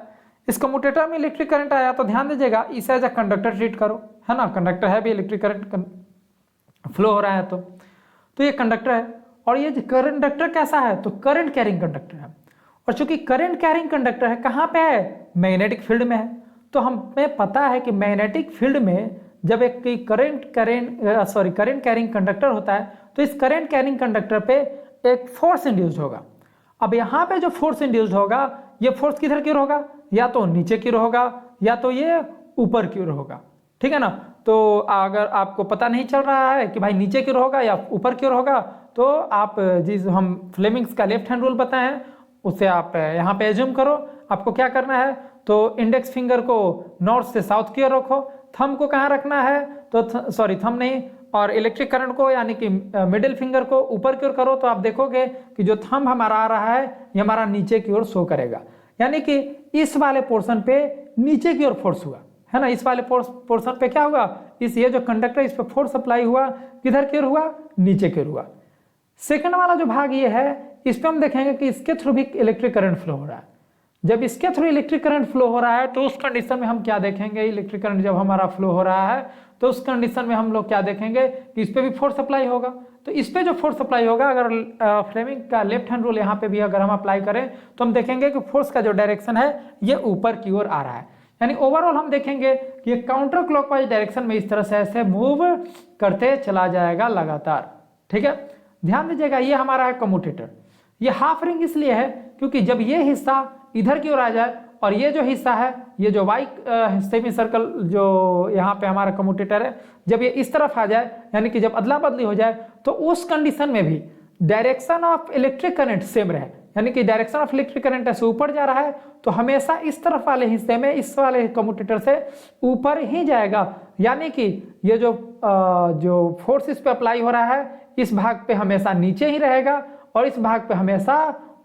इस कम्यूटेटर में इलेक्ट्रिक करंट आया। तो ध्यान दीजिएगा इसे एज अ कंडक्टर ट्रीट करो, है ना, कंडक्टर है भी, इलेक्ट्रिक करंट फ्लो हो रहा है तो ये कंडक्टर है। और ये कंडक्टर कैसा है, तो करंट कैरिंग कंडक्टर है। और चूंकि करंट कैरिंग कंडक्टर है, कहाँ पे है, मैग्नेटिक फील्ड में है। तो हमें पता है कि मैग्नेटिक फील्ड में जब एक करंट कैरिंग कंडक्टर होता है तो इस करंट कैरिंग कंडक्टर पे एक फोर्स इंड्यूस्ड होगा। अब यहाँ पे जो फोर्स इंड्यूस्ड होगा ये फोर्स किधर की ओर होगा, या तो नीचे की ओर होगा या तो ये ऊपर की ओर होगा, ठीक है ना। तो अगर आपको पता नहीं चल रहा है कि भाई नीचे की ओर होगा या ऊपर की ओर होगा, तो आप जिस हम फ्लेमिंग्स का लेफ्ट हैंड रूल बताए हैं उसे आप यहाँ पे एज्यूम करो। आपको क्या करना है, तो इंडेक्स फिंगर को नॉर्थ से साउथ की ओर रखो, थंब को कहाँ रखना है, तो थंब नहीं, और इलेक्ट्रिक करंट को यानी कि मिडिल फिंगर को ऊपर की ओर करो। तो आप देखोगे कि जो थंब हमारा आ रहा है ये हमारा नीचे की ओर शो करेगा, यानी कि इस वाले पोर्शन पे नीचे की ओर फोर्स हुआ, है ना। इस वाले पोर्शन पे क्या हुआ, ये जो कंडक्टर इस पे फोर्स अप्लाई हुआ, किधर की ओर हुआ, नीचे की ओर हुआ। सेकंड वाला जो भाग ये है, इस पे हम देखेंगे कि इसके थ्रू भी इलेक्ट्रिक करंट फ्लो हो रहा है। जब इसके थ्रू इलेक्ट्रिक करंट फ्लो हो रहा है तो उस कंडीशन में हम क्या देखेंगे, इलेक्ट्रिक करंट जब हमारा फ्लो हो रहा है तो उस कंडीशन में हम लोग क्या देखेंगे कि इस पे भी फोर्स अप्लाई होगा। तो इस पे जो फोर्स अप्लाई होगा, अगर फ्लेमिंग का लेफ्ट हैंड रूल यहाँ पे भी अगर हम अप्लाई करें तो हम देखेंगे कि फोर्स का जो डायरेक्शन है ये ऊपर की ओर आ रहा है। यानी ओवरऑल हम देखेंगे कि ये काउंटर क्लॉकवाइज डायरेक्शन में इस तरह से ऐसे मूव करते चला जाएगा लगातार, ठीक है। ध्यान दीजिएगा ये हमारा है कम्यूटेटर। ये हाफ रिंग इसलिए है क्योंकि जब ये हिस्सा इधर की ओर आ जाए और ये जो हिस्सा है, ये जो वाई सेमी सर्कल जो यहाँ पे हमारा कम्यूटेटर है, जब ये इस तरफ आ जाए यानी कि जब अदला बदली हो जाए तो उस कंडीशन में भी direction of electric current same रहे, यानी कि डायरेक्शन ऑफ इलेक्ट्रिक करंट ऐसे ऊपर जा रहा है तो हमेशा इस तरफ वाले हिस्से में इस वाले कम्यूटेटर से ऊपर ही जाएगा। यानी कि ये जो फोर्स इस पे अप्लाई हो रहा है इस भाग पे हमेशा नीचे ही रहेगा और इस भाग पे हमेशा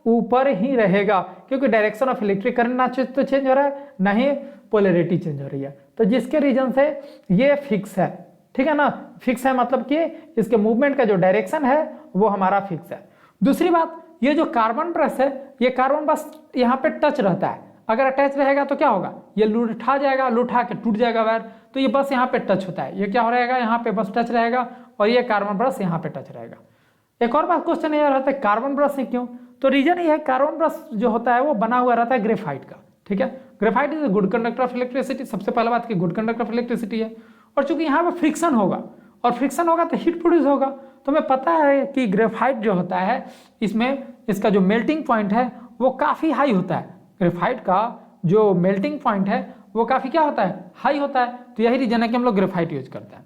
ऊपर ही रहेगा, क्योंकि डायरेक्शन ऑफ इलेक्ट्रिक करंट ना तो चेंज हो रहा है, ना ही पोलैरिटी चेंज हो रही है। तो जिसके रीजन से ये फिक्स है, ठीक है ना। फिक्स है मतलब कि इसके मूवमेंट का जो डायरेक्शन है वो हमारा फिक्स है। दूसरी बात, ये जो कार्बन ब्रश है ये कार्बन बस यहाँ पे टच रहता है, अगर अटैच रहेगा तो क्या होगा, ये लुठा जाएगा, लुठा के टूट जाएगा वायर। तो ये बस यहाँ पे टच होता है, ये क्या हो रहेगा, यहाँ पे बस टच रहेगा और ये कार्बन ब्रश यहाँ पे टच रहेगा। एक और बात क्वेश्चन ये रहता है कार्बन ब्रश है क्यों, तो रीजन ये है कार्बन ब्रश जो होता है वो बना हुआ रहता है ग्रेफाइट का, ठीक है। Graphite is good conductor of electricity, सबसे पहला बात कि गुड कंडक्टर ऑफ इलेक्ट्रिसिटी है। और चूंकि यहाँ पे फ्रिक्शन होगा और फ्रिक्शन होगा तो हीट प्रोड्यूस होगा, तो हमें पता है कि ग्रेफाइट जो होता है इसमें इसका जो मेल्टिंग पॉइंट है वो काफ़ी हाई होता है। ग्रेफाइट का जो मेल्टिंग पॉइंट है वो काफ़ी क्या होता है, हाई होता है। तो यही रीजन है कि हम लोग ग्रेफाइट यूज करते हैं,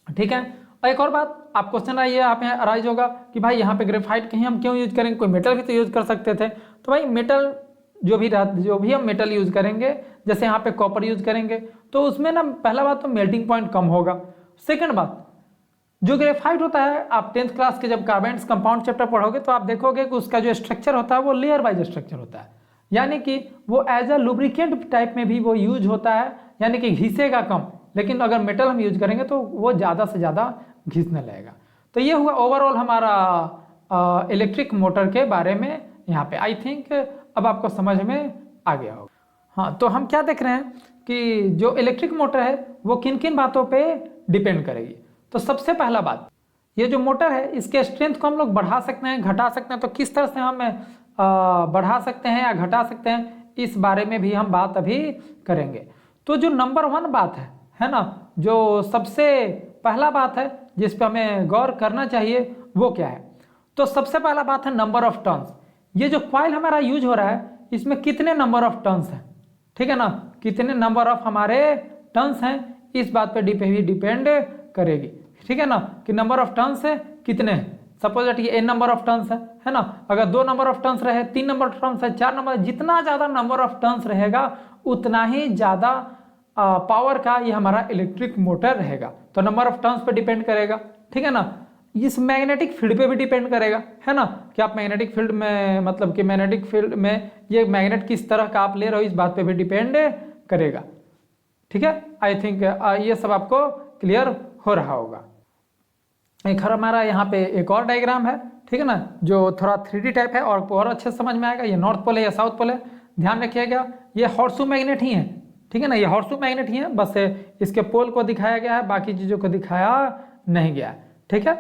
ठीक है। और एक और बात, आप क्वेश्चन आइए आप यहाँ अराइज होगा कि भाई यहाँ पे ग्रेफाइट कहीं हम क्यों यूज करेंगे, कोई मेटल भी तो यूज कर सकते थे। तो भाई मेटल जो भी हम मेटल यूज करेंगे, जैसे यहाँ पे कॉपर यूज करेंगे, तो उसमें ना पहला बात तो मेल्टिंग पॉइंट कम होगा। सेकंड बात, जो ग्रेफाइट होता है, आप 10th क्लास के जब कार्बेंस कंपाउंड चैप्टर पढ़ोगे तो आप देखोगे कि उसका जो स्ट्रक्चर होता है वो लेयर वाइज स्ट्रक्चर होता है, यानी कि वो एज अ लुब्रिकेंट टाइप में भी वो यूज होता है, यानी कि घिसेगा कम। लेकिन अगर मेटल हम यूज करेंगे तो वो ज़्यादा से ज़्यादा घिसने लगेगा। तो ये हुआ ओवरऑल हमारा इलेक्ट्रिक मोटर के बारे में यहाँ पे। आई थिंक अब आपको समझ में आ गया होगा। हाँ, तो हम क्या देख रहे हैं कि जो इलेक्ट्रिक मोटर है वो किन किन बातों पे डिपेंड करेगी। तो सबसे पहला बात, ये जो मोटर है इसके स्ट्रेंथ को हम लोग बढ़ा सकते हैं, घटा सकते हैं। तो किस तरह से हम बढ़ा सकते हैं या घटा सकते हैं, इस बारे में भी हम बात अभी करेंगे। तो जो नंबर 1 बात है ना, जो सबसे पहला बात है जिस पे हमें गौर करना चाहिए वो क्या है। तो सबसे पहला बात है नंबर ऑफ टर्न्स। ये जो कॉइल हमारा यूज हो रहा है इसमें कितने नंबर ऑफ टर्न्स हैं, ठीक है ना, कितने नंबर ऑफ हमारे टर्न्स हैं, इस बात पे डिपेंड करेगी, ठीक है ना, कि नंबर ऑफ टर्न्स है कितने हैं। सपोज दैट ये n नंबर ऑफ टर्न्स है ना, अगर 2 नंबर ऑफ टर्न्स रहे, 3 नंबर ऑफ टर्न्स है, 4 नंबर, जितना ज़्यादा नंबर ऑफ टर्न्स रहेगा उतना ही ज़्यादा पावर का ये हमारा इलेक्ट्रिक मोटर रहेगा। तो नंबर ऑफ टर्न्स पे डिपेंड करेगा, ठीक है ना। इस मैग्नेटिक फील्ड पे भी डिपेंड करेगा, है ना, कि आप मैग्नेटिक फील्ड में, मतलब कि मैग्नेटिक फील्ड में ये मैग्नेट किस तरह का आप ले रहे हो, इस बात पे भी डिपेंड करेगा, ठीक है। आई थिंक ये सब आपको क्लियर हो रहा होगा। एक हमारा यहाँ पे एक और डायग्राम है, ठीक है ना, जो थोड़ा 3D टाइप है और अच्छे से समझ में आएगा। ये नॉर्थ पोल है या साउथ पोल है, ध्यान रखिएगा। ये हॉर्सू मैग्नेट ही है, ठीक है ना, ये हॉर्सू मैग्नेट ही है, बस इसके पोल को दिखाया गया है, बाकी चीज़ों को दिखाया नहीं गया है, ठीक है।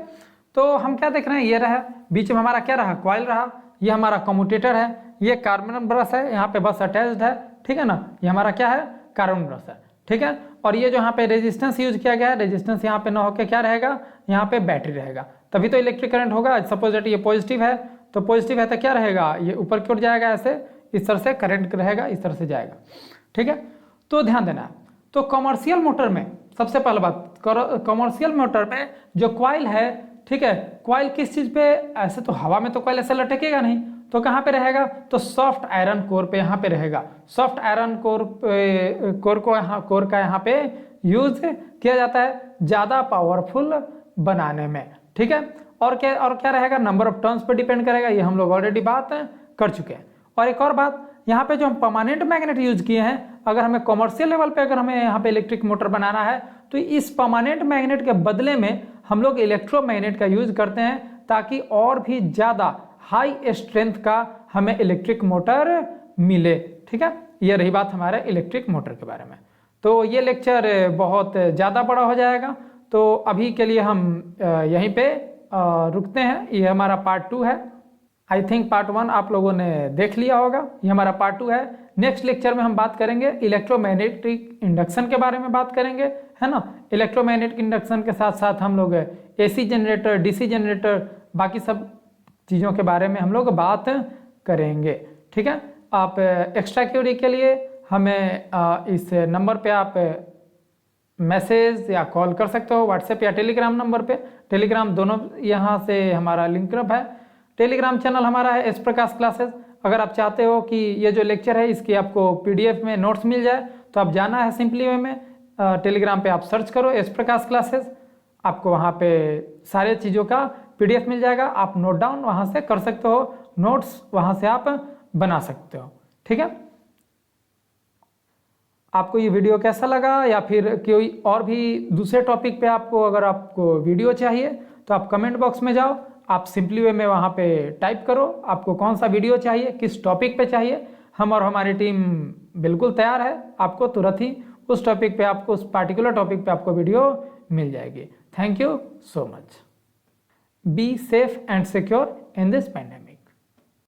तो हम क्या देख रहे हैं, ये रहा बीच में हमारा क्या रहा, कॉइल रहा, ये हमारा कम्यूटेटर है, ये कार्बन ब्रश है, यहाँ पे बस अटैच्ड है, ठीक है ना, ये हमारा क्या है, कार्बन ब्रश है, ठीक है। और ये जो यहाँ पे रेजिस्टेंस यूज किया गया है, रेजिस्टेंस यहाँ पे ना होकर क्या रहेगा, यहाँ पे बैटरी रहेगा, तभी तो इलेक्ट्रिक करंट होगा। सपोज दैट ये पॉजिटिव है, तो पॉजिटिव है तो क्या रहेगा, ये ऊपर की ओर जाएगा, ऐसे इस तरह से करंट रहेगा, इस तरह से जाएगा, ठीक है। तो ध्यान देना है। तो कमर्शियल मोटर में सबसे पहले बात, कमर्शियल मोटर में जो कॉइल है, ठीक है, कॉइल किस चीज़ पे, ऐसे तो हवा में तो कॉइल ऐसे लटकेगा नहीं, तो कहाँ पे रहेगा, तो सॉफ्ट आयरन कोर पे यहाँ पे रहेगा। सॉफ्ट आयरन कोर का यहाँ पे यूज किया जाता है ज़्यादा पावरफुल बनाने में, ठीक है। और क्या रहेगा, नंबर ऑफ टर्न्स पे डिपेंड करेगा, ये हम लोग ऑलरेडी बात कर चुके हैं। और एक और बात, यहाँ पे जो हम परमानेंट मैग्नेट यूज किए हैं, अगर हमें कमर्शियल लेवल पे अगर हमें यहाँ पे इलेक्ट्रिक मोटर बनाना है तो इस परमानेंट मैग्नेट के बदले में हम लोग इलेक्ट्रोमैग्नेट का यूज करते हैं, ताकि और भी ज़्यादा हाई स्ट्रेंथ का हमें इलेक्ट्रिक मोटर मिले, ठीक है। ये रही बात हमारे इलेक्ट्रिक मोटर के बारे में। तो ये लेक्चर बहुत ज़्यादा बड़ा हो जाएगा, तो अभी के लिए हम यहीं पे रुकते हैं। ये हमारा पार्ट 2 है। आई थिंक पार्ट 1 आप लोगों ने देख लिया होगा, ये हमारा पार्ट 2 है। नेक्स्ट लेक्चर में हम बात करेंगे इलेक्ट्रोमैग्नेटिक इंडक्शन के बारे में बात करेंगे, है ना। इलेक्ट्रोमैग्नेटिक इंडक्शन के साथ साथ हम लोग AC जनरेटर, DC जनरेटर, बाकी सब चीज़ों के बारे में हम लोग बात करेंगे, ठीक है। आप एक्स्ट्रा क्यूरी के लिए हमें इस नंबर पे आप मैसेज या कॉल कर सकते हो, व्हाट्सएप या टेलीग्राम नंबर पे। टेलीग्राम दोनों यहाँ से हमारा लिंकअप है। टेलीग्राम चैनल हमारा है एस प्रकाश क्लासेस। अगर आप चाहते हो कि ये जो लेक्चर है इसकी आपको PDF में नोट्स मिल जाए तो आप जाना है सिंपली वे में, टेलीग्राम पे आप सर्च करो एस प्रकाश क्लासेस, आपको वहाँ पे सारे चीज़ों का PDF मिल जाएगा। आप नोट डाउन वहाँ से कर सकते हो, नोट्स वहाँ से आप बना सकते हो, ठीक है। आपको ये वीडियो कैसा लगा, या फिर कोई और भी दूसरे टॉपिक पे अगर आपको वीडियो चाहिए तो आप कमेंट बॉक्स में जाओ, आप सिंपली वे में वहाँ पे टाइप करो आपको कौन सा वीडियो चाहिए, किस टॉपिक पे चाहिए। हम और हमारी टीम बिल्कुल तैयार है, आपको तुरंत ही उस टॉपिक पे, आपको उस पार्टिकुलर टॉपिक पे आपको वीडियो मिल जाएगी। Thank you so much. Be safe and secure in this pandemic.